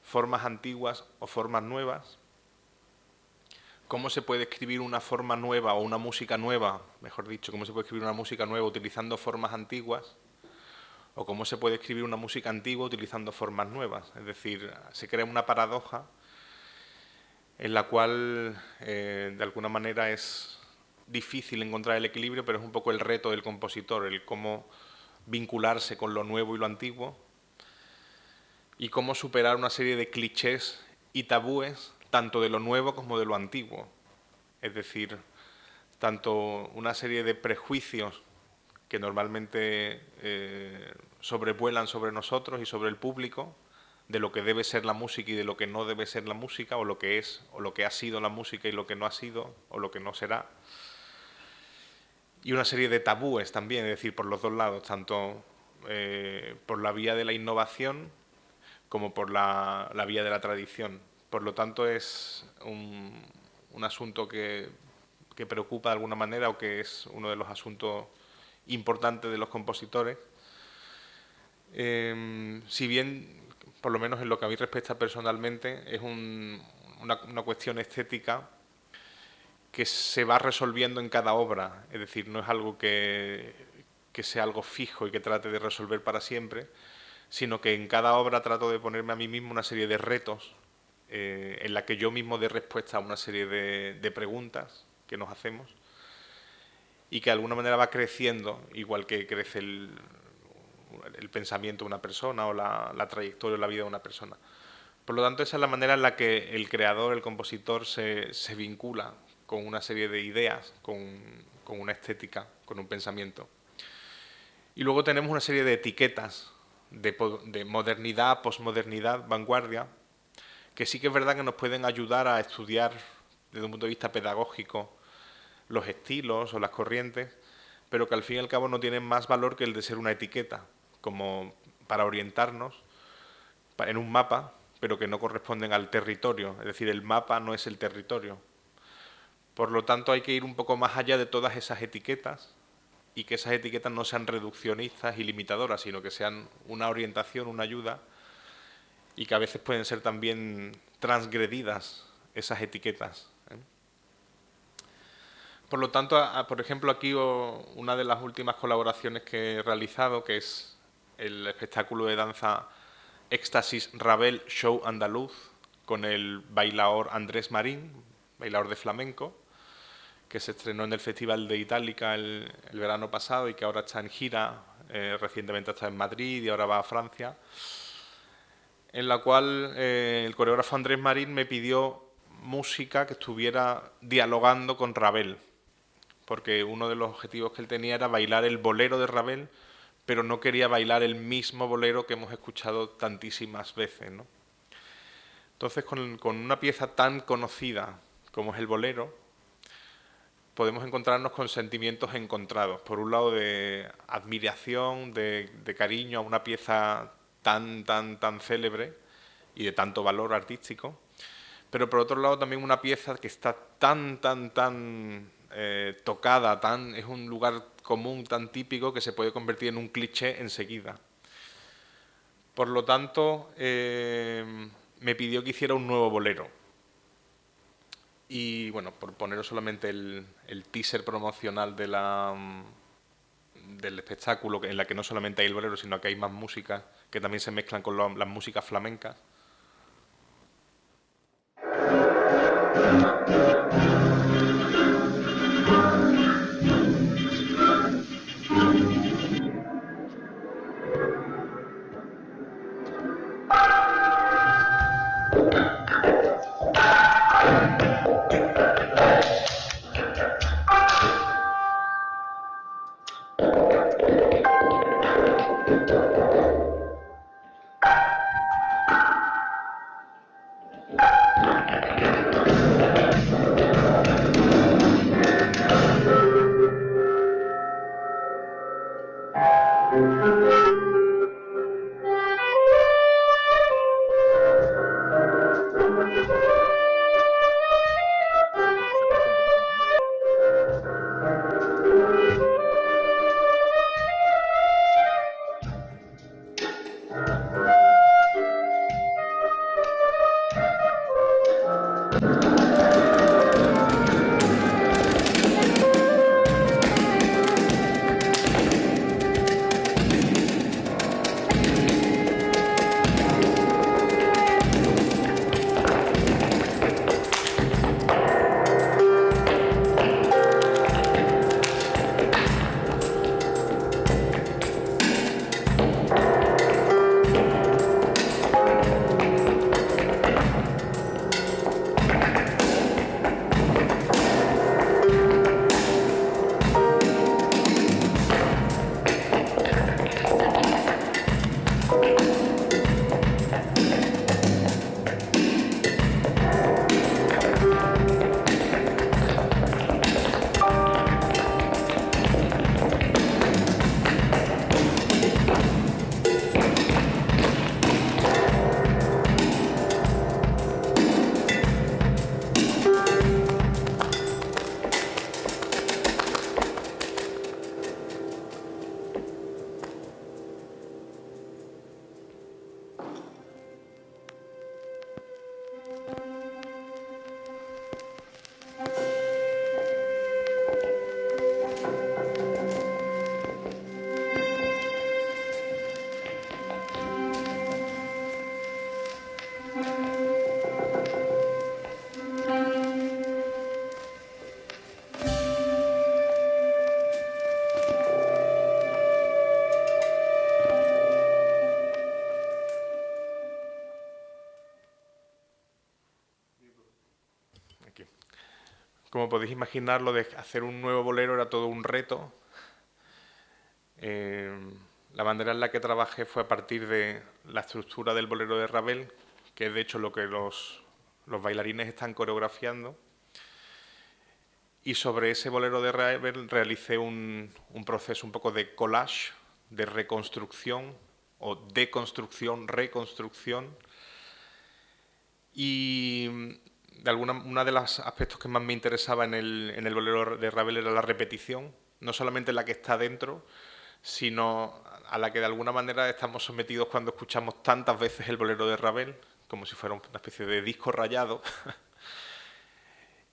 formas antiguas o formas nuevas. Cómo se puede escribir una forma nueva o una música nueva, mejor dicho, cómo se puede escribir una música nueva utilizando formas antiguas, o cómo se puede escribir una música antigua utilizando formas nuevas. Es decir, se crea una paradoja en la cual de alguna manera es difícil encontrar el equilibrio, pero es un poco el reto del compositor, el cómo vincularse con lo nuevo y lo antiguo, y cómo superar una serie de clichés y tabúes, tanto de lo nuevo como de lo antiguo. Es decir, tanto una serie de prejuicios que normalmente sobrevuelan sobre nosotros y sobre el público, de lo que debe ser la música y de lo que no debe ser la música, o lo que es, o lo que ha sido la música y lo que no ha sido, o lo que no será. Y una serie de tabúes también, es decir, por los dos lados, tanto por la vía de la innovación como por la vía de la tradición. Por lo tanto, es un asunto que preocupa de alguna manera, o que es uno de los asuntos importantes de los compositores. Si bien, por lo menos en lo que a mí respecta personalmente, es una cuestión estética que se va resolviendo en cada obra. Es decir, no es algo que sea algo fijo y que trate de resolver para siempre, sino que en cada obra trato de ponerme a mí mismo una serie de retos en la que yo mismo dé respuesta a una serie de preguntas que nos hacemos y que de alguna manera va creciendo, igual que crece el pensamiento de una persona o la trayectoria o la vida de una persona. Por lo tanto, esa es la manera en la que el creador, el compositor, se vincula con una serie de ideas, con una estética, con un pensamiento. Y luego tenemos una serie de etiquetas de modernidad, posmodernidad, vanguardia, que sí que es verdad que nos pueden ayudar a estudiar desde un punto de vista pedagógico los estilos o las corrientes, pero que al fin y al cabo no tienen más valor que el de ser una etiqueta, como para orientarnos en un mapa, pero que no corresponden al territorio. Es decir, el mapa no es el territorio. Por lo tanto, hay que ir un poco más allá de todas esas etiquetas y que esas etiquetas no sean reduccionistas y limitadoras, sino que sean una orientación, una ayuda, y que a veces pueden ser también transgredidas esas etiquetas. Por lo tanto, por ejemplo, aquí una de las últimas colaboraciones que he realizado, que es el espectáculo de danza Éxtasis Ravel Show Andaluz, con el bailaor Andrés Marín, bailaor de flamenco, que se estrenó en el Festival de Itálica el verano pasado y que ahora está en gira, recientemente está en Madrid y ahora va a Francia, en la cual el coreógrafo Andrés Marín me pidió música que estuviera dialogando con Ravel, porque uno de los objetivos que él tenía era bailar el bolero de Ravel, pero no quería bailar el mismo bolero que hemos escuchado tantísimas veces, ¿no? Entonces, con una pieza tan conocida como es el bolero, podemos encontrarnos con sentimientos encontrados. Por un lado, de admiración, de cariño a una pieza tan célebre y de tanto valor artístico, pero por otro lado también una pieza que está tan tocada, es un lugar común, tan típico, que se puede convertir en un cliché enseguida. Por lo tanto, me pidió que hiciera un nuevo bolero. Y bueno, por poneros solamente el teaser promocional del espectáculo, en la que no solamente hay el bolero, sino que hay más música que también se mezclan con las músicas flamencas. Como podéis imaginar, lo de hacer un nuevo bolero era todo un reto. La manera en la que trabajé fue a partir de la estructura del bolero de Ravel, que es de hecho lo que los bailarines están coreografiando. Y sobre ese bolero de Ravel realicé un proceso un poco de collage, de reconstrucción o deconstrucción, reconstrucción. Y una de los aspectos que más me interesaba en el bolero de Ravel era la repetición, no solamente la que está dentro, sino a la que de alguna manera estamos sometidos cuando escuchamos tantas veces el bolero de Ravel, como si fuera una especie de disco rayado.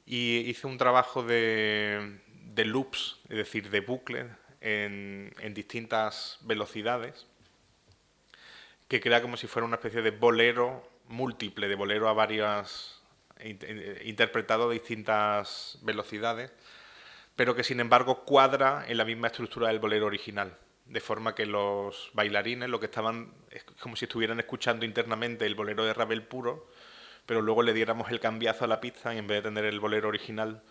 Y hice un trabajo de loops, es decir, de bucles en distintas velocidades, que crea como si fuera una especie de bolero múltiple, de bolero a varias, interpretado a distintas velocidades, pero que sin embargo cuadra en la misma estructura del bolero original, de forma que los bailarines lo que estaban es como si estuvieran escuchando internamente el bolero de Ravel puro, pero luego le diéramos el cambiazo a la pista y en vez de tener el bolero original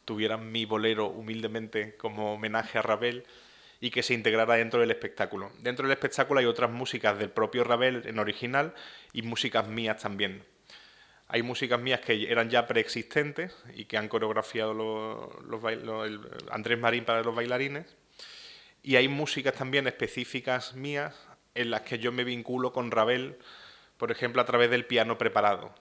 tuvieran mi bolero humildemente como homenaje a Ravel y que se integrara dentro del espectáculo. Dentro del espectáculo hay otras músicas del propio Ravel en original y músicas mías también. Hay músicas mías que eran ya preexistentes y que han coreografiado Andrés Marín para los bailarines. Y hay músicas también específicas mías en las que yo me vinculo con Ravel, por ejemplo, a través del piano preparado,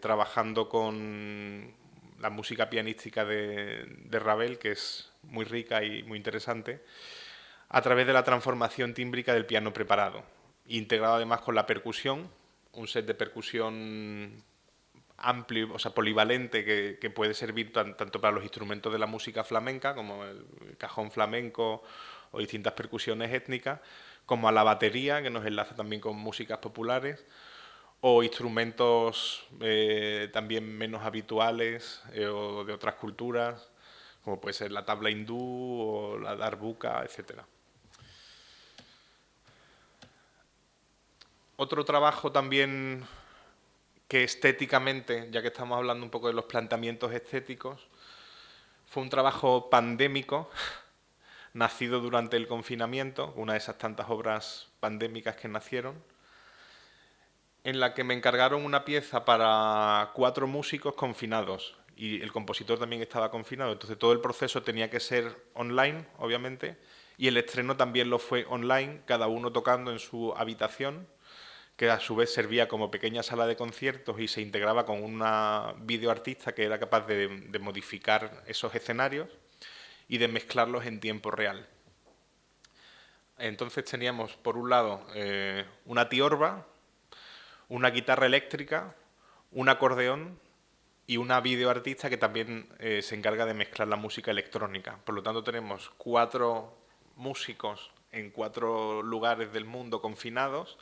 trabajando con la música pianística de Ravel, que es muy rica y muy interesante, a través de la transformación tímbrica del piano preparado, integrado además con la percusión, un set de percusión amplio, o sea, polivalente, que puede servir tanto para los instrumentos de la música flamenca, como el cajón flamenco o distintas percusiones étnicas, como a la batería, que nos enlaza también con músicas populares, o instrumentos también menos habituales o de otras culturas, como puede ser la tabla hindú o la darbuka, etc. Otro trabajo también que estéticamente, ya que estamos hablando un poco de los planteamientos estéticos, fue un trabajo pandémico nacido durante el confinamiento, una de esas tantas obras pandémicas que nacieron, en la que me encargaron una pieza para 4 músicos confinados y el compositor también estaba confinado, entonces todo el proceso tenía que ser online, obviamente, y el estreno también lo fue online, cada uno tocando en su habitación, que a su vez servía como pequeña sala de conciertos y se integraba con una videoartista que era capaz de modificar esos escenarios y de mezclarlos en tiempo real. Entonces teníamos, por un lado, una tiorba, una guitarra eléctrica, un acordeón y una videoartista que también se encarga de mezclar la música electrónica. Por lo tanto, tenemos 4 músicos en 4 lugares del mundo confinados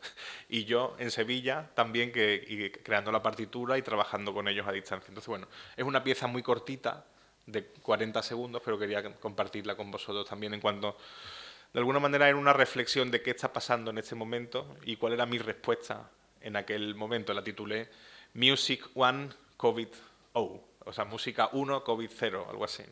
y yo en Sevilla también creando la partitura y trabajando con ellos a distancia. Entonces, bueno, es una pieza muy cortita, de 40 segundos, pero quería compartirla con vosotros también en cuanto... De alguna manera era una reflexión de qué está pasando en este momento y cuál era mi respuesta en aquel momento. La titulé Music 1 COVID 0, o sea, música 1 COVID 0, algo así.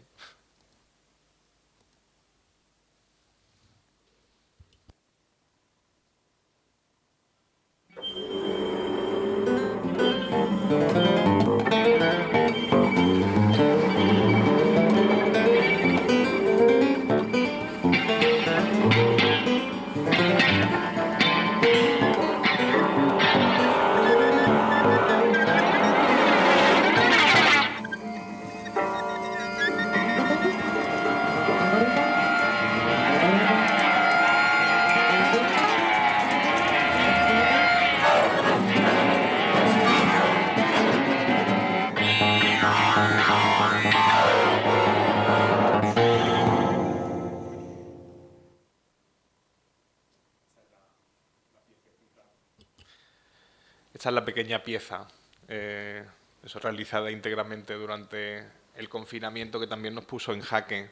Esta es la pequeña pieza, eso realizada íntegramente durante el confinamiento, que también nos puso en jaque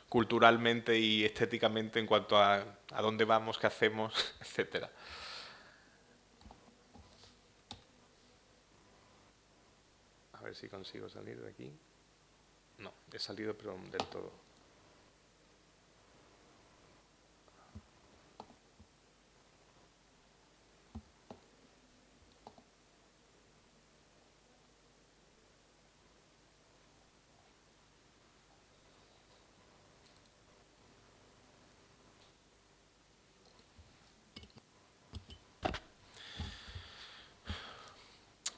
culturalmente y estéticamente en cuanto a dónde vamos, qué hacemos, etcétera. A ver si consigo salir de aquí. No, he salido pero del todo.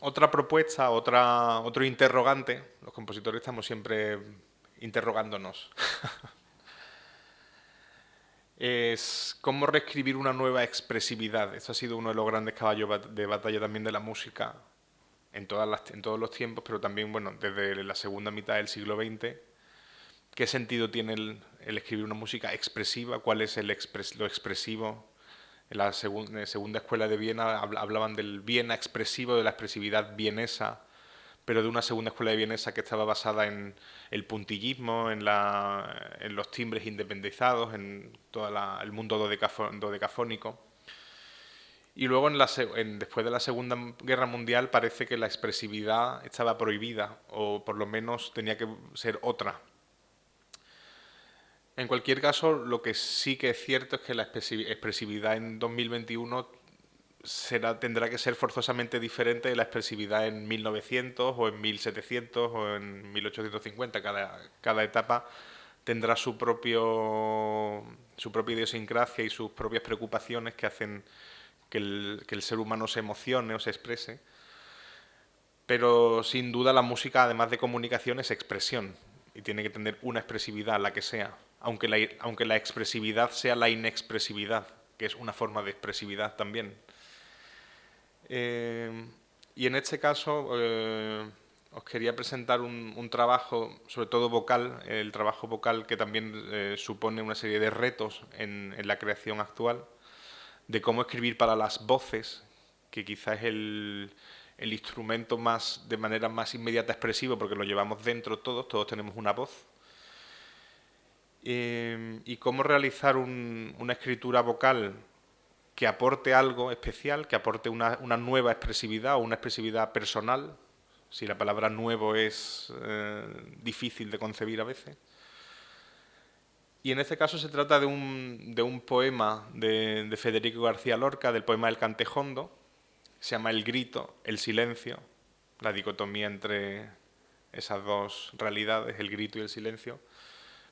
Otra propuesta, otro interrogante, los compositores estamos siempre interrogándonos, es cómo reescribir una nueva expresividad. Esto ha sido uno de los grandes caballos de batalla también de la música en todos los tiempos, pero también bueno, desde la segunda mitad del siglo XX. ¿Qué sentido tiene el escribir una música expresiva? ¿Cuál es lo expresivo? En la segunda escuela de Viena hablaban del Viena expresivo, de la expresividad vienesa, pero de una segunda escuela de vienesa que estaba basada en el puntillismo, en los timbres independizados, en todo el mundo dodecafónico. Y luego, después de la Segunda Guerra Mundial, parece que la expresividad estaba prohibida, o por lo menos tenía que ser otra. En cualquier caso, lo que sí que es cierto es que la expresividad en 2021 tendrá que ser forzosamente diferente de la expresividad en 1900 o en 1700 o en 1850. Cada etapa tendrá su propia idiosincrasia y sus propias preocupaciones que hacen que el ser humano se emocione o se exprese. Pero sin duda la música, además de comunicación, es expresión y tiene que tener una expresividad, la que sea, aunque la expresividad sea la inexpresividad, que es una forma de expresividad también. Y en este caso os quería presentar un trabajo, sobre todo vocal, el trabajo vocal que también supone una serie de retos en la creación actual, de cómo escribir para las voces, que quizás es el instrumento de manera más inmediata expresivo, porque lo llevamos dentro todos tenemos una voz. Y cómo realizar una escritura vocal que aporte algo especial, que aporte una nueva expresividad o una expresividad personal, si la palabra nuevo es difícil de concebir a veces, Y en este caso se trata de un poema de Federico García Lorca, del poema del Cantejondo. Se llama El grito, el silencio, la dicotomía entre esas dos realidades, el grito y el silencio,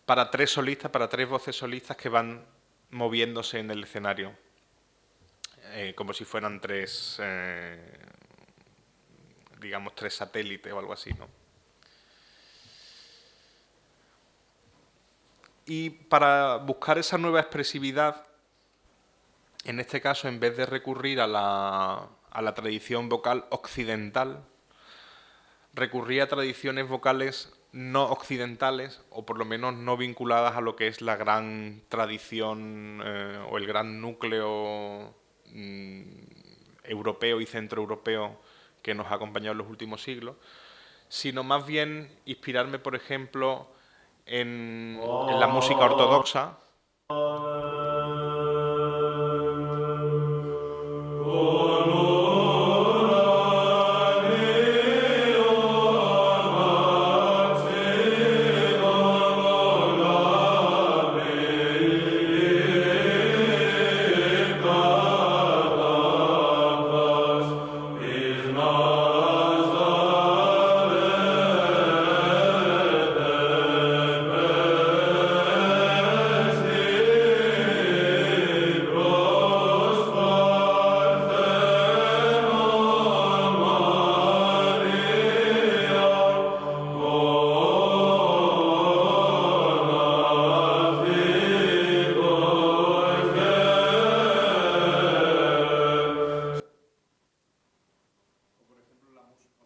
para tres solistas, para tres voces solistas que van moviéndose en el escenario, como si fueran tres, digamos, tres satélites o algo así, ¿no? Y para buscar esa nueva expresividad, en este caso, en vez de recurrir a la tradición vocal occidental, recurrí a tradiciones vocales no occidentales, o por lo menos no vinculadas a lo que es la gran tradición o el gran núcleo europeo y centroeuropeo que nos ha acompañado en los últimos siglos, sino más bien inspirarme, por ejemplo, en la música ortodoxa.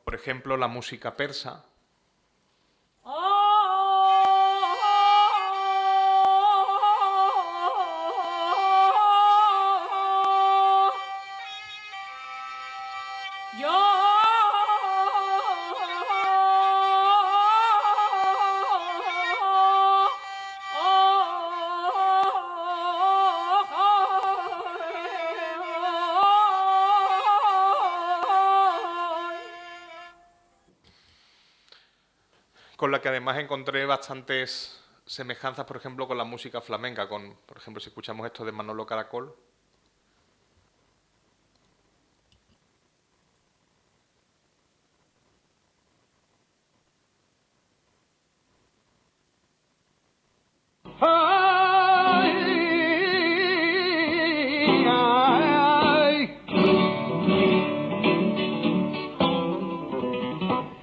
Por ejemplo, la música persa. Con la que además encontré bastantes semejanzas, por ejemplo, con la música flamenca, por ejemplo, si escuchamos esto de Manolo Caracol.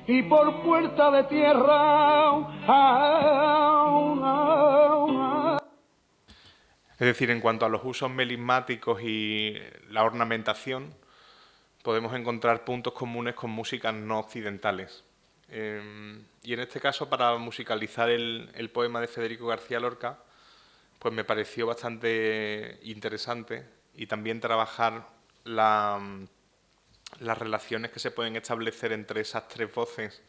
Y por puerta de tierra. Es decir, en cuanto a los usos melismáticos y la ornamentación, podemos encontrar puntos comunes con músicas no occidentales. Y en este caso, para musicalizar el poema de Federico García Lorca, pues me pareció bastante interesante, y también trabajar las relaciones que se pueden establecer entre esas tres voces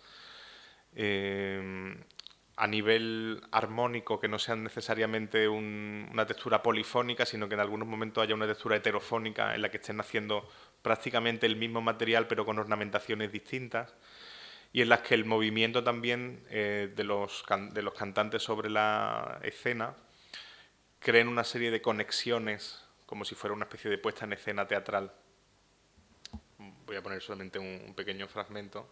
a nivel armónico, que no sean necesariamente una textura polifónica, sino que en algunos momentos haya una textura heterofónica en la que estén haciendo prácticamente el mismo material pero con ornamentaciones distintas, y en las que el movimiento también de los cantantes sobre la escena creen una serie de conexiones, como si fuera una especie de puesta en escena teatral. Voy a poner solamente un pequeño fragmento.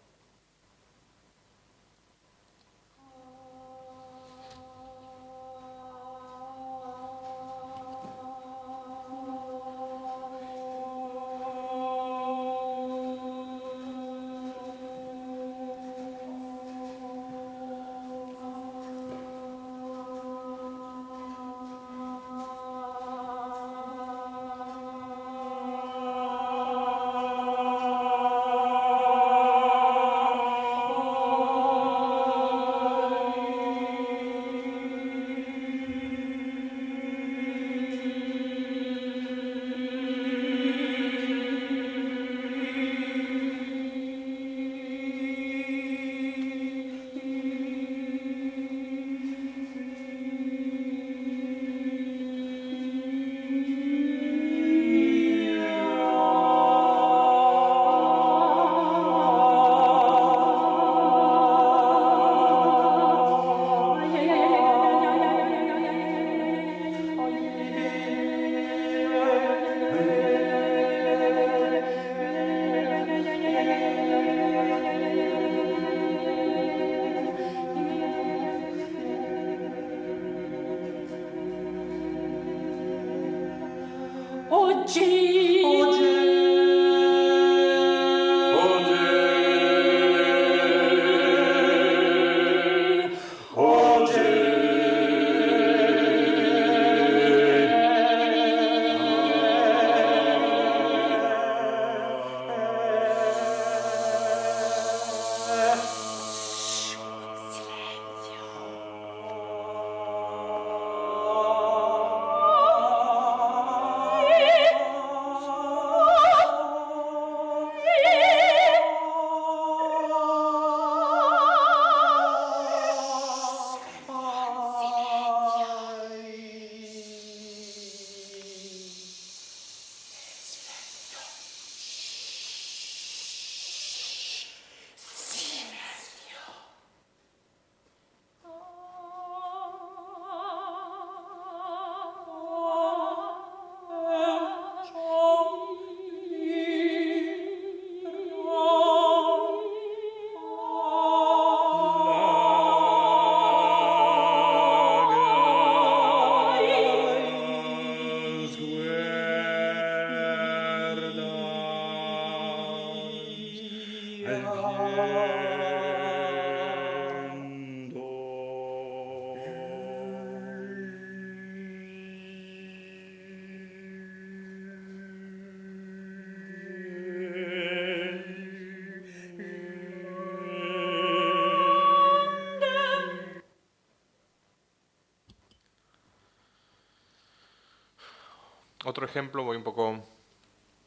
Otro ejemplo, voy un poco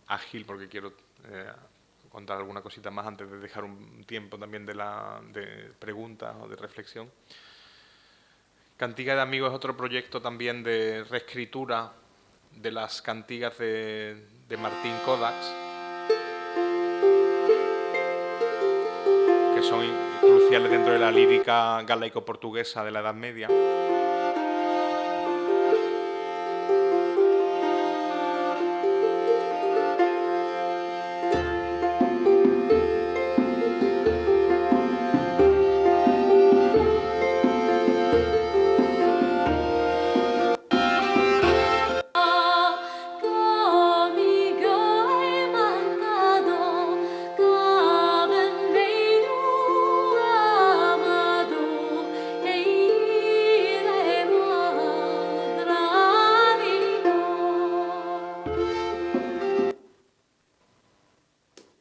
ágil porque quiero contar alguna cosita más antes de dejar un tiempo también de preguntas o de reflexión. Cantiga de Amigos es otro proyecto también de reescritura de las cantigas de Martín Codax, que son cruciales dentro de la lírica galaico-portuguesa de la Edad Media.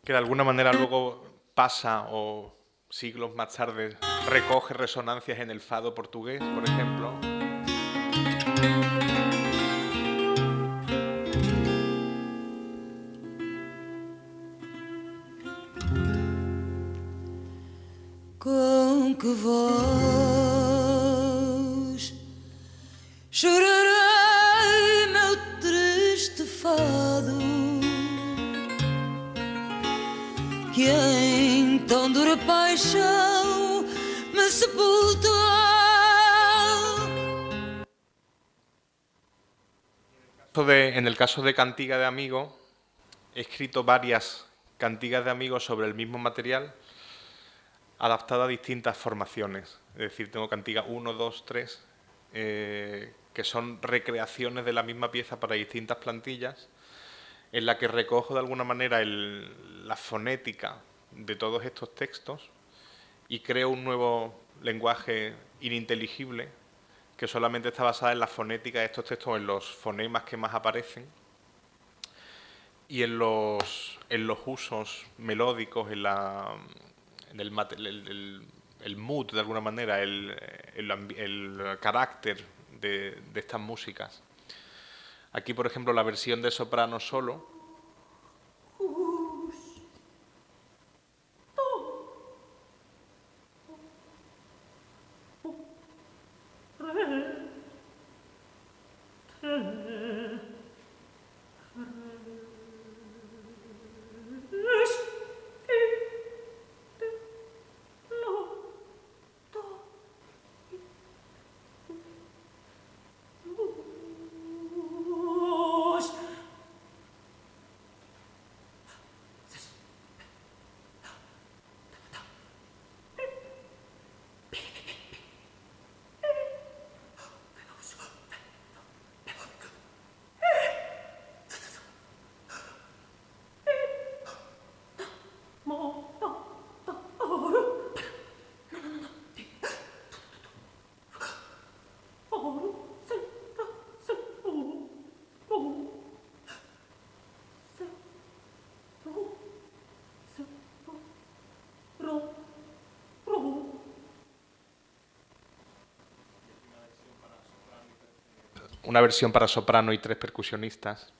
Que de alguna manera luego pasa o siglos más tarde recoge resonancias en el fado portugués, por ejemplo. Com que voz chorarei meu triste fado, que em tão dura paixão me sepultou. En el caso de Cantiga de Amigos, he escrito varias cantigas de amigos sobre el mismo material, adaptada a distintas formaciones. Es decir, tengo cantiga 1, 2, 3, que son recreaciones de la misma pieza para distintas plantillas, en la que recojo de alguna manera la fonética de todos estos textos y creo un nuevo lenguaje ininteligible que solamente está basada en la fonética de estos textos, en los fonemas que más aparecen y en los usos melódicos, en el mood, de alguna manera, el carácter de estas músicas. Aquí, por ejemplo, la versión de soprano solo. una versión para soprano y 3 percusionistas.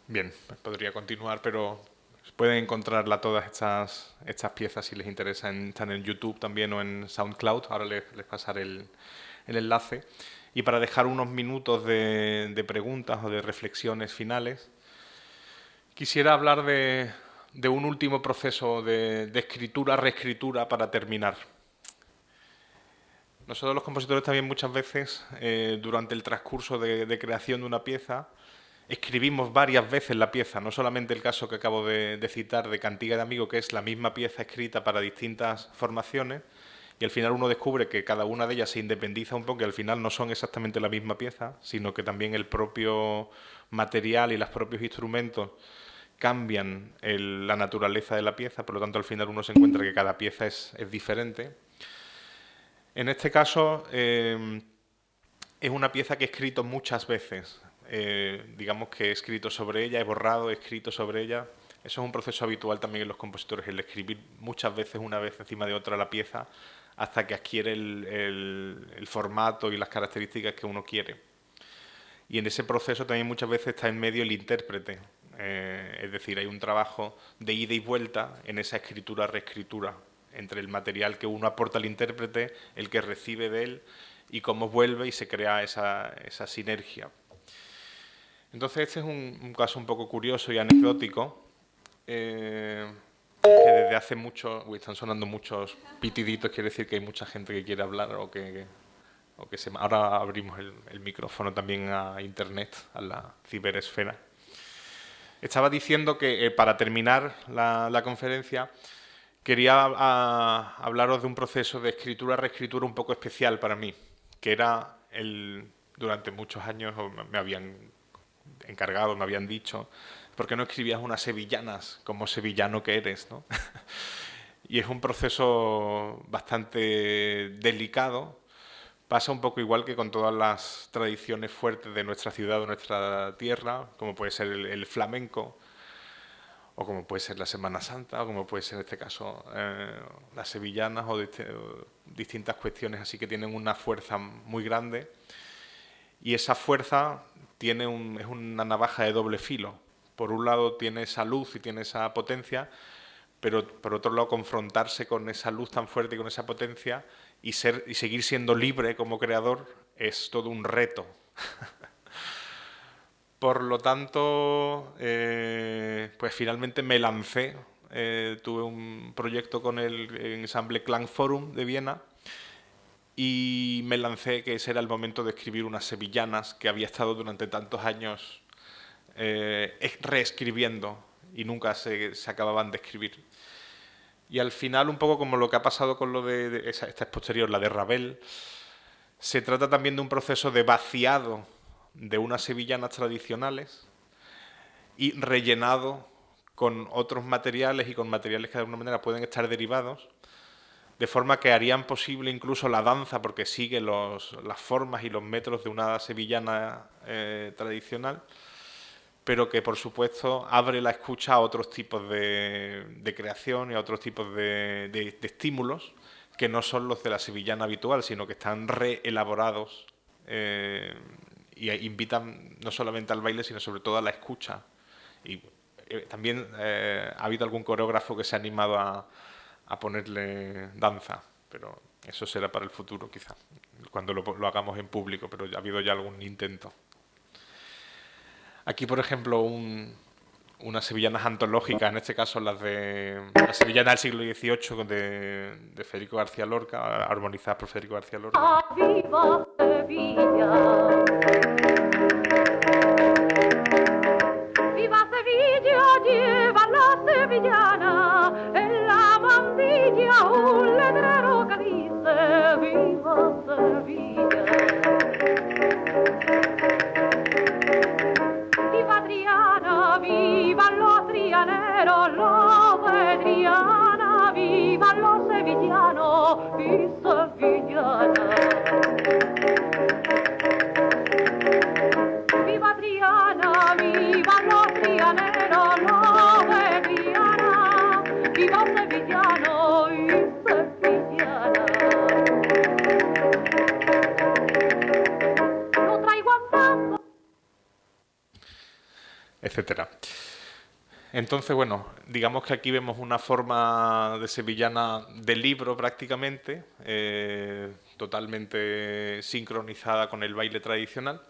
Bien, pues podría continuar, pero pueden encontrarla todas estas piezas si les interesa. Están en YouTube también o en SoundCloud. Ahora les pasaré el enlace. Y para dejar unos minutos de preguntas o de reflexiones finales, quisiera hablar de un último proceso de escritura, reescritura para terminar. Nosotros los compositores también muchas veces, durante el transcurso de creación de una pieza, escribimos varias veces la pieza, no solamente el caso que acabo de citar de Cantiga de Amigo, que es la misma pieza escrita para distintas formaciones, y al final uno descubre que cada una de ellas se independiza un poco y al final no son exactamente la misma pieza, sino que también el propio material y los propios instrumentos cambian la naturaleza de la pieza, por lo tanto al final uno se encuentra que cada pieza es diferente. En este caso es una pieza que he escrito muchas veces. Digamos que he escrito sobre ella, he borrado, he escrito sobre ella. Eso es un proceso habitual también en los compositores, el escribir muchas veces, una vez encima de otra la pieza, hasta que adquiere el formato y las características que uno quiere. Y en ese proceso también muchas veces está en medio el intérprete. Es decir, hay un trabajo de ida y vuelta en esa escritura-reescritura, entre el material que uno aporta al intérprete, el que recibe de él, y cómo vuelve y se crea esa sinergia. Entonces este es un caso un poco curioso y anecdótico, que desde hace mucho... están sonando muchos pitiditos, quiere decir que hay mucha gente que quiere hablar ahora abrimos el micrófono también a Internet, a la ciberesfera. Estaba diciendo que para terminar la conferencia quería hablaros de un proceso de escritura-reescritura un poco especial para mí, que era durante muchos años me habían encargado, me habían dicho, ¿por qué no escribías unas sevillanas como sevillano que eres, ¿no? Y es un proceso bastante delicado. Pasa un poco igual que con todas las tradiciones fuertes de nuestra ciudad o nuestra tierra, como puede ser el flamenco, o como puede ser la Semana Santa, o como puede ser en este caso las sevillanas o distintas cuestiones así que tienen una fuerza muy grande. Y esa fuerza es una navaja de doble filo. Por un lado tiene esa luz y tiene esa potencia, pero por otro lado confrontarse con esa luz tan fuerte y con esa potencia y seguir siendo libre como creador es todo un reto. Por lo tanto, pues finalmente me lancé. Tuve un proyecto con el ensamble Klangforum de Viena y me lancé que ese era el momento de escribir unas sevillanas que había estado durante tantos años reescribiendo y nunca se acababan de escribir. Y al final, un poco como lo que ha pasado con lo esta es posterior, la de Ravel, se trata también de un proceso de vaciado de unas sevillanas tradicionales y rellenado con otros materiales y con materiales que de alguna manera pueden estar derivados, de forma que harían posible incluso la danza, porque sigue las formas y los métodos de una sevillana tradicional, pero que por supuesto abre la escucha a otros tipos de creación y a otros tipos de estímulos que no son los de la sevillana habitual, sino que están reelaborados y invitan no solamente al baile, sino sobre todo a la escucha. Y también ha habido algún coreógrafo que se ha animado a ponerle danza, pero eso será para el futuro quizá, cuando lo hagamos en público, pero ha habido ya algún intento. Aquí, por ejemplo, unas sevillanas antológicas, en este caso las de la sevillana del siglo XVIII de Federico García Lorca, armonizadas por Federico García Lorca. ¡Viva Sevilla! ¡Viva Sevilla! Lleva la sevillana en la mandilla un letrero que dice ¡Viva Sevilla! ¡Viva Triana! ¡Viva los trianeros! ¡Los de Triana! ¡Viva los sevillanos y sevillanas! ¡Viva Triana! ¡Viva los trianeros! ¡Los de Triana! ¡Viva sevillanos y sevillanas! ¡No traigo andando! Etcétera. Entonces, bueno, digamos que aquí vemos una forma de sevillana de libro prácticamente, totalmente sincronizada con el baile tradicional.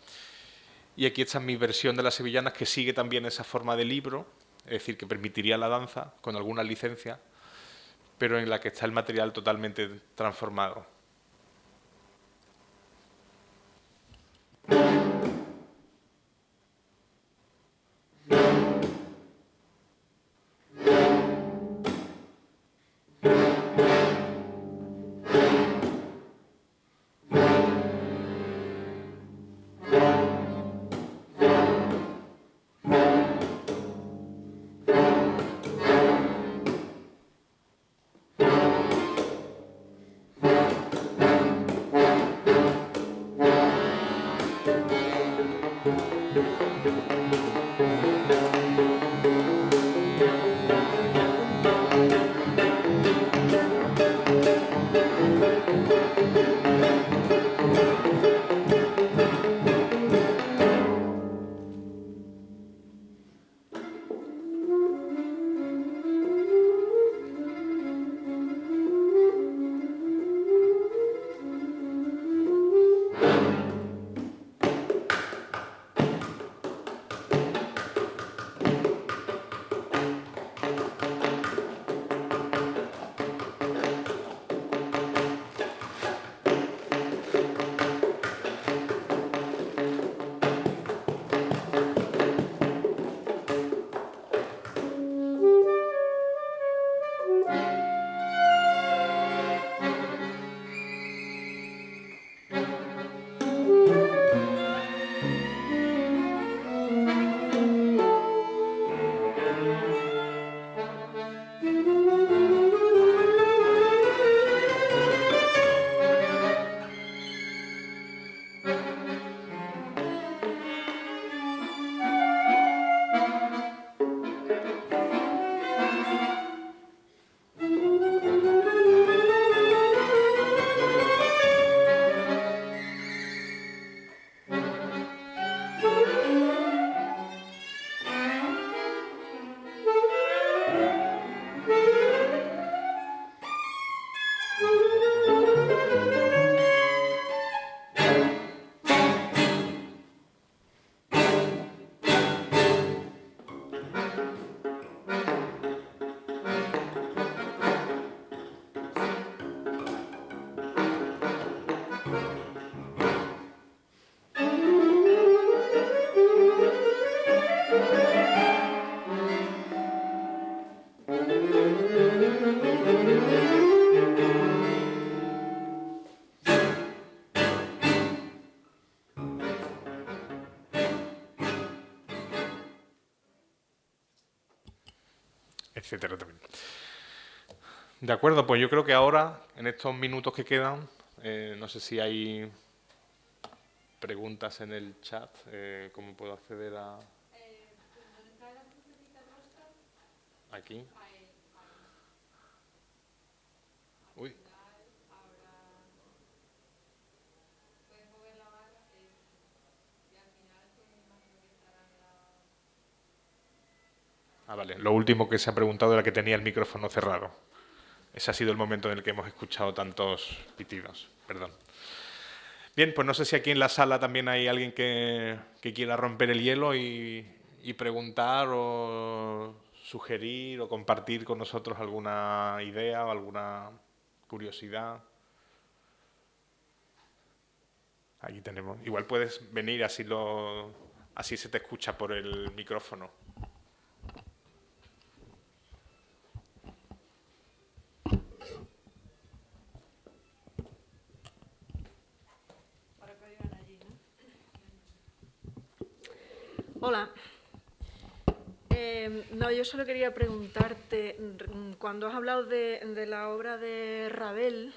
Y aquí está mi versión de las sevillanas, que sigue también esa forma de libro, es decir, que permitiría la danza con alguna licencia, pero en la que está el material totalmente transformado. etcétera también. De acuerdo, pues yo creo que ahora, en estos minutos que quedan, no sé si hay preguntas en el chat, ¿cómo puedo acceder a...? Aquí. Uy. Ah, vale. Lo último que se ha preguntado era que tenía el micrófono cerrado. Ese ha sido el momento en el que hemos escuchado tantos pitidos. Perdón. Bien, pues no sé si aquí en la sala también hay alguien que quiera romper el hielo y preguntar o sugerir o compartir con nosotros alguna idea o alguna curiosidad. Aquí tenemos. Igual puedes venir, así se te escucha por el micrófono. Hola. No, yo solo quería preguntarte, cuando has hablado de la obra de Ravel,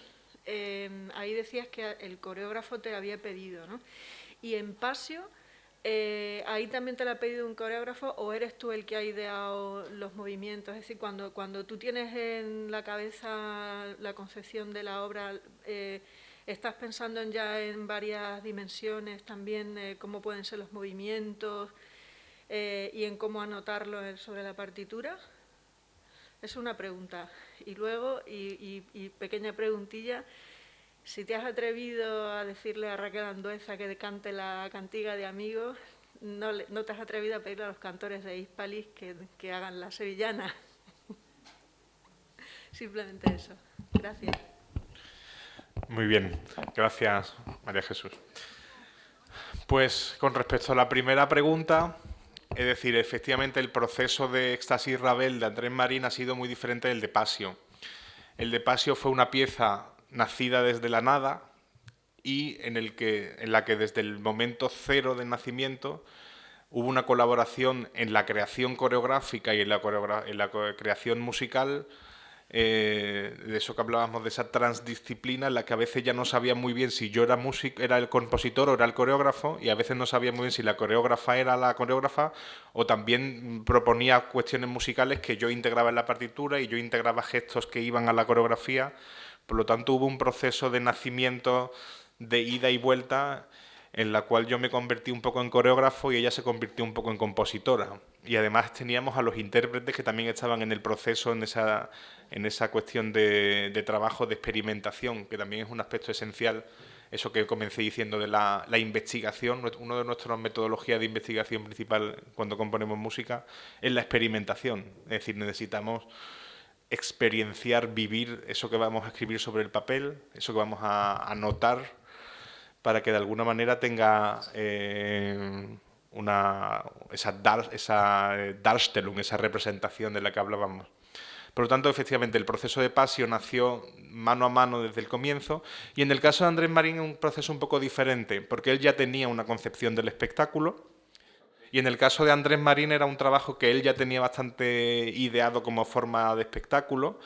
ahí decías que el coreógrafo te había pedido, ¿no? Y en Pasio, ¿ahí también te lo ha pedido un coreógrafo o eres tú el que ha ideado los movimientos? Es decir, cuando tú tienes en la cabeza la concepción de la obra, ¿estás pensando ya en varias dimensiones también, cómo pueden ser los movimientos y en cómo anotarlo sobre la partitura? Es una pregunta. Y luego, y pequeña preguntilla, si te has atrevido a decirle a Raquel Andueza que cante la cantiga de Amigos, no te has atrevido a pedirle a los cantores de Hispalis que hagan la sevillana. Simplemente eso. Gracias. Muy bien. Gracias, María Jesús. Pues con respecto a la primera pregunta, es decir, efectivamente el proceso de Éxtasis Ravel de Andrés Marín ha sido muy diferente del de Pasio. El de Pasio fue una pieza nacida desde la nada y en la que desde el momento cero del nacimiento hubo una colaboración en la creación coreográfica y en la creación musical, de eso que hablábamos, de esa transdisciplina en la que a veces ya no sabía muy bien si yo era el compositor o era el coreógrafo, y a veces no sabía muy bien si la coreógrafa era la coreógrafa o también proponía cuestiones musicales que yo integraba en la partitura y yo integraba gestos que iban a la coreografía. Por lo tanto, hubo un proceso de nacimiento, de ida y vuelta, en la cual yo me convertí un poco en coreógrafo y ella se convirtió un poco en compositora. Y además teníamos a los intérpretes que también estaban en el proceso, en esa cuestión de trabajo, de experimentación, que también es un aspecto esencial, eso que comencé diciendo de la investigación. Una de nuestras metodologías de investigación principal cuando componemos música es la experimentación. Es decir, necesitamos experienciar, vivir eso que vamos a escribir sobre el papel, eso que vamos a anotar, para que de alguna manera tenga esa Darstellung, esa representación de la que hablábamos. Por lo tanto, efectivamente, el proceso de Pasio nació mano a mano desde el comienzo, y en el caso de Andrés Marín es un proceso un poco diferente, porque él ya tenía una concepción del espectáculo, y en el caso de Andrés Marín era un trabajo que él ya tenía bastante ideado como forma de espectáculo,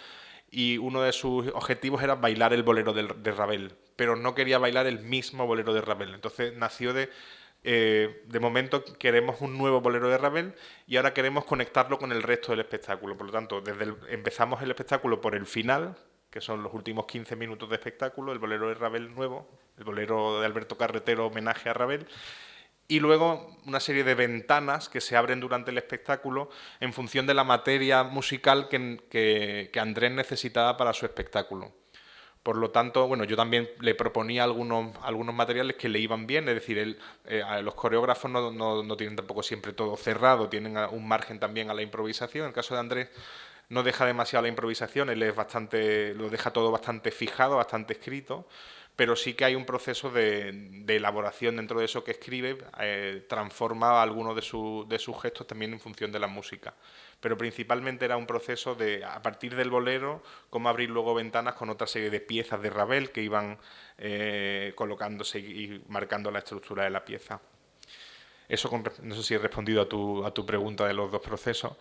y uno de sus objetivos era bailar el bolero de Ravel, pero no quería bailar el mismo bolero de Ravel. Entonces nació de momento queremos un nuevo bolero de Ravel y ahora queremos conectarlo con el resto del espectáculo. Por lo tanto, empezamos el espectáculo por el final, que son los últimos 15 minutos de espectáculo, el bolero de Ravel nuevo, el bolero de Alberto Carretero, homenaje a Ravel, y luego una serie de ventanas que se abren durante el espectáculo en función de la materia musical que Andrés necesitaba para su espectáculo. Por lo tanto, bueno, yo también le proponía algunos materiales que le iban bien, es decir, los coreógrafos no tienen tampoco siempre todo cerrado, tienen un margen también a la improvisación. En el caso de Andrés no deja demasiado la improvisación, él lo deja todo bastante fijado, bastante escrito, pero sí que hay un proceso de elaboración dentro de eso que escribe, transforma algunos de sus gestos también en función de la música. Pero principalmente era un proceso de, a partir del bolero, cómo abrir luego ventanas con otra serie de piezas de Ravel que iban colocándose y marcando la estructura de la pieza. Eso no sé si he respondido a tu pregunta de los dos procesos.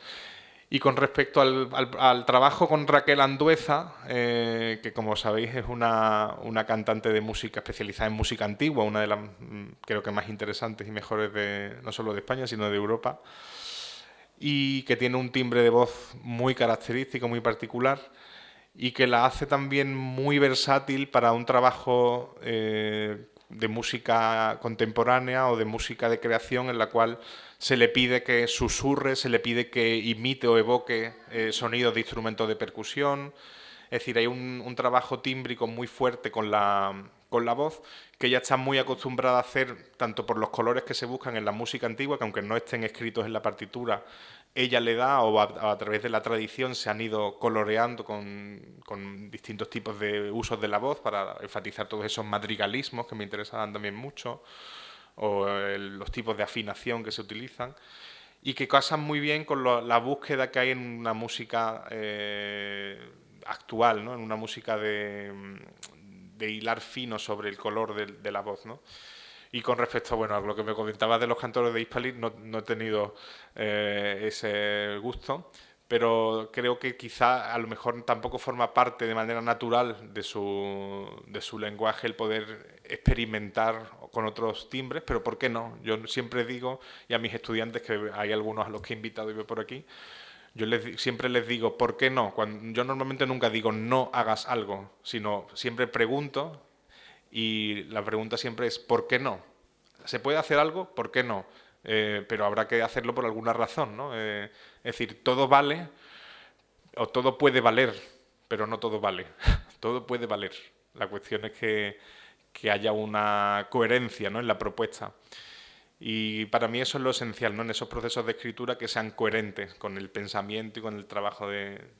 Y con respecto al trabajo con Raquel Andueza, que como sabéis es una cantante de música especializada en música antigua, una de las creo que más interesantes y mejores no solo de España, sino de Europa, y que tiene un timbre de voz muy característico, muy particular, y que la hace también muy versátil para un trabajo de música contemporánea o de música de creación en la cual se le pide que susurre, se le pide que imite o evoque sonidos de instrumentos de percusión. Es decir, hay un trabajo tímbrico muy fuerte con la voz, que ella está muy acostumbrada a hacer, tanto por los colores que se buscan en la música antigua, que aunque no estén escritos en la partitura, ella le da, o a través de la tradición se han ido coloreando con distintos tipos de usos de la voz para enfatizar todos esos madrigalismos que me interesaban también mucho, o los tipos de afinación que se utilizan, y que casan muy bien con la búsqueda que hay en una música actual, ¿no? En una música de hilar fino sobre el color de la voz, ¿no? Y con respecto a lo que me comentabas de los cantores de Hispalis, no he tenido ese gusto, pero creo que quizá a lo mejor tampoco forma parte de manera natural de su lenguaje el poder experimentar con otros timbres, pero ¿por qué no? Yo siempre digo, y a mis estudiantes, que hay algunos a los que he invitado y veo por aquí, yo siempre les digo, ¿por qué no? Yo normalmente nunca digo no hagas algo, sino siempre pregunto, y la pregunta siempre es ¿por qué no? ¿Se puede hacer algo? ¿Por qué no? Pero habrá que hacerlo por alguna razón, ¿no? Es decir, todo vale o todo puede valer, pero no todo vale. Todo puede valer. La cuestión es que haya una coherencia, ¿no?, en la propuesta. Y para mí eso es lo esencial, ¿no?, en esos procesos de escritura, que sean coherentes con el pensamiento y con el trabajo,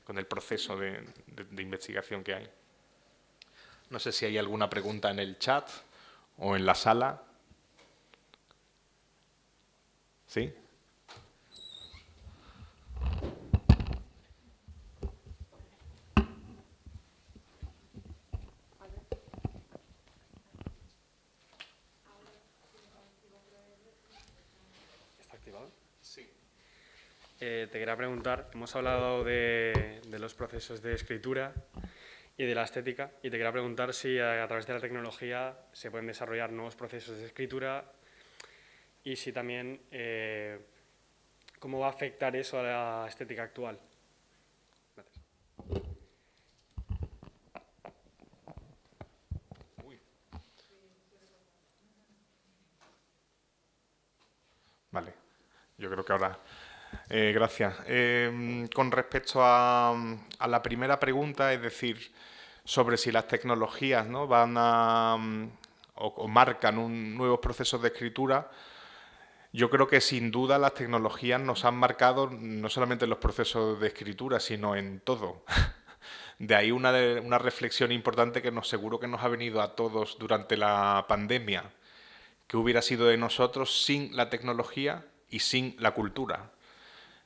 con el proceso de investigación que hay. No sé si hay alguna pregunta en el chat o en la sala. ¿Sí? ¿Está activado? Sí. Te quería preguntar, hemos hablado de los procesos de escritura y de la estética, y te quería preguntar si a través de la tecnología se pueden desarrollar nuevos procesos de escritura y si también cómo va a afectar eso a la estética actual. Gracias. Vale, yo creo que ahora... gracias. Con respecto a la primera pregunta, es decir, sobre si las tecnologías, ¿no?, van o marcan nuevos procesos de escritura, yo creo que sin duda las tecnologías nos han marcado no solamente en los procesos de escritura, sino en todo. De ahí una reflexión importante que seguro que nos ha venido a todos durante la pandemia, que hubiera sido de nosotros sin la tecnología y sin la cultura.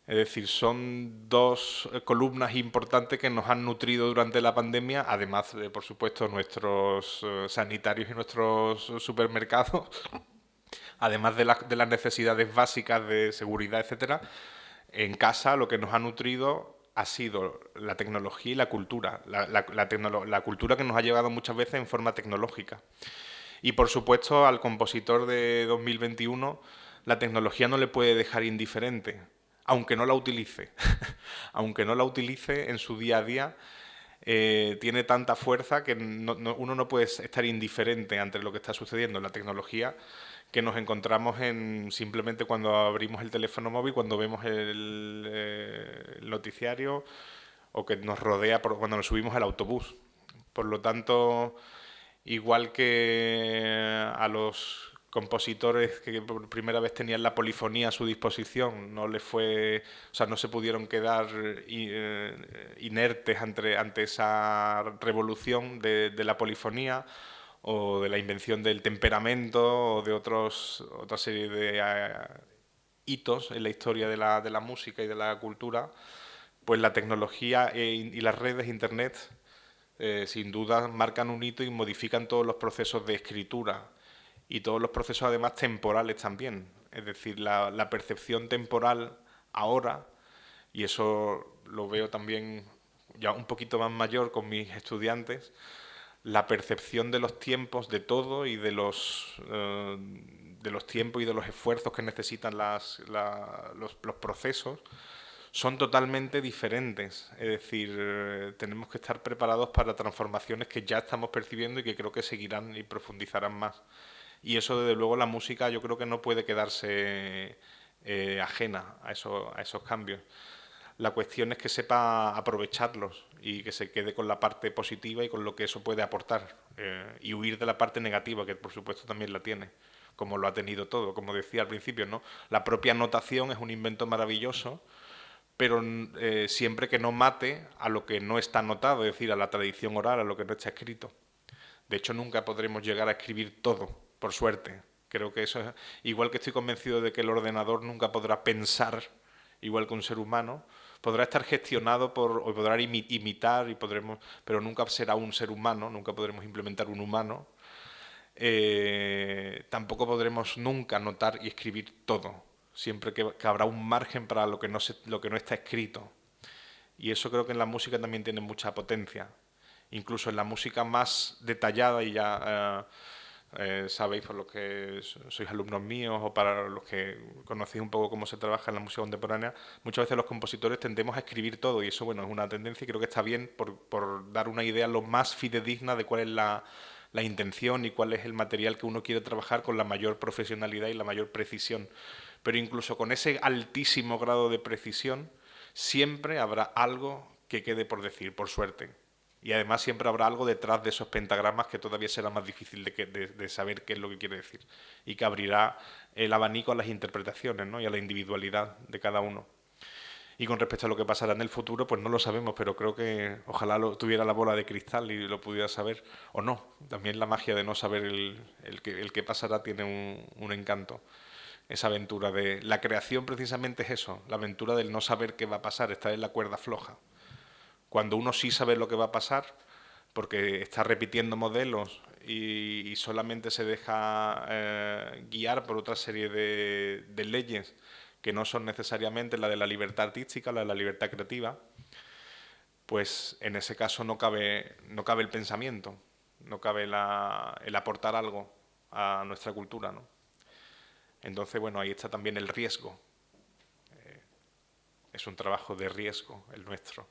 Es decir, son dos columnas importantes que nos han nutrido durante la pandemia, además de, por supuesto, nuestros sanitarios y nuestros supermercados, además de las necesidades básicas de seguridad, etcétera. En casa lo que nos ha nutrido ha sido la tecnología y la cultura. La cultura que nos ha llegado muchas veces en forma tecnológica. Y, por supuesto, al compositor de 2021 la tecnología no le puede dejar indiferente, aunque no la utilice. Aunque no la utilice en su día a día, tiene tanta fuerza que uno no puede estar indiferente ante lo que está sucediendo en la tecnología, que nos encontramos simplemente cuando abrimos el teléfono móvil, cuando vemos el noticiario, o que nos rodea cuando nos subimos al autobús. Por lo tanto, igual que a los compositores que por primera vez tenían la polifonía a su disposición, no se pudieron quedar inertes ante esa revolución de la polifonía, o de la invención del temperamento, o de otra serie de hitos en la historia de la música y de la cultura. Pues la tecnología y las redes, Internet, sin duda marcan un hito y modifican todos los procesos de escritura, y todos los procesos además temporales también. Es decir, la percepción temporal ahora Y eso lo veo también ya un poquito más mayor con mis estudiantes, la percepción de los tiempos de todo y de los tiempos y de los esfuerzos que necesitan los procesos son totalmente diferentes. Es decir, tenemos que estar preparados para transformaciones que ya estamos percibiendo y que creo que seguirán y profundizarán más. Y eso, desde luego, la música yo creo que no puede quedarse ajena a esos cambios. La cuestión es que sepa aprovecharlos y que se quede con la parte positiva y con lo que eso puede aportar, y huir de la parte negativa, que por supuesto también la tiene, como lo ha tenido todo. Como decía al principio, ¿no? La propia notación es un invento maravilloso, pero siempre que no mate a lo que no está notado, es decir, a la tradición oral, a lo que no está escrito. De hecho, nunca podremos llegar a escribir todo, por suerte. Creo que eso es... Igual que estoy convencido de que el ordenador nunca podrá pensar igual que un ser humano, podrá estar gestionado o podrá imitar, pero nunca será un ser humano, nunca podremos implementar un humano. Tampoco podremos nunca notar y escribir todo, siempre que habrá un margen para lo que no está escrito. Y eso creo que en la música también tiene mucha potencia. Incluso en la música más detallada, y ya sabéis, por los que sois alumnos míos o para los que conocéis un poco cómo se trabaja en la música contemporánea, muchas veces los compositores tendemos a escribir todo, y eso, bueno, es una tendencia y creo que está bien por dar una idea lo más fidedigna de cuál es la intención y cuál es el material que uno quiere trabajar con la mayor profesionalidad y la mayor precisión. Pero incluso con ese altísimo grado de precisión, siempre habrá algo que quede por decir, por suerte. Y además siempre habrá algo detrás de esos pentagramas que todavía será más difícil de saber qué es lo que quiere decir, y que abrirá el abanico a las interpretaciones, ¿no? Y a la individualidad de cada uno. Y con respecto a lo que pasará en el futuro, pues no lo sabemos, pero creo que ojalá tuviera la bola de cristal y lo pudiera saber, o no. También la magia de no saber el que pasará tiene un encanto. Esa aventura de... La creación precisamente es eso, la aventura del no saber qué va a pasar, estar en la cuerda floja. Cuando uno sí sabe lo que va a pasar, porque está repitiendo modelos y solamente se deja guiar por otra serie de leyes que no son necesariamente la de la libertad artística, la de la libertad creativa, pues en ese caso no cabe el pensamiento, no cabe el aportar algo a nuestra cultura, ¿no? Entonces, bueno, ahí está también el riesgo. Es un trabajo de riesgo el nuestro.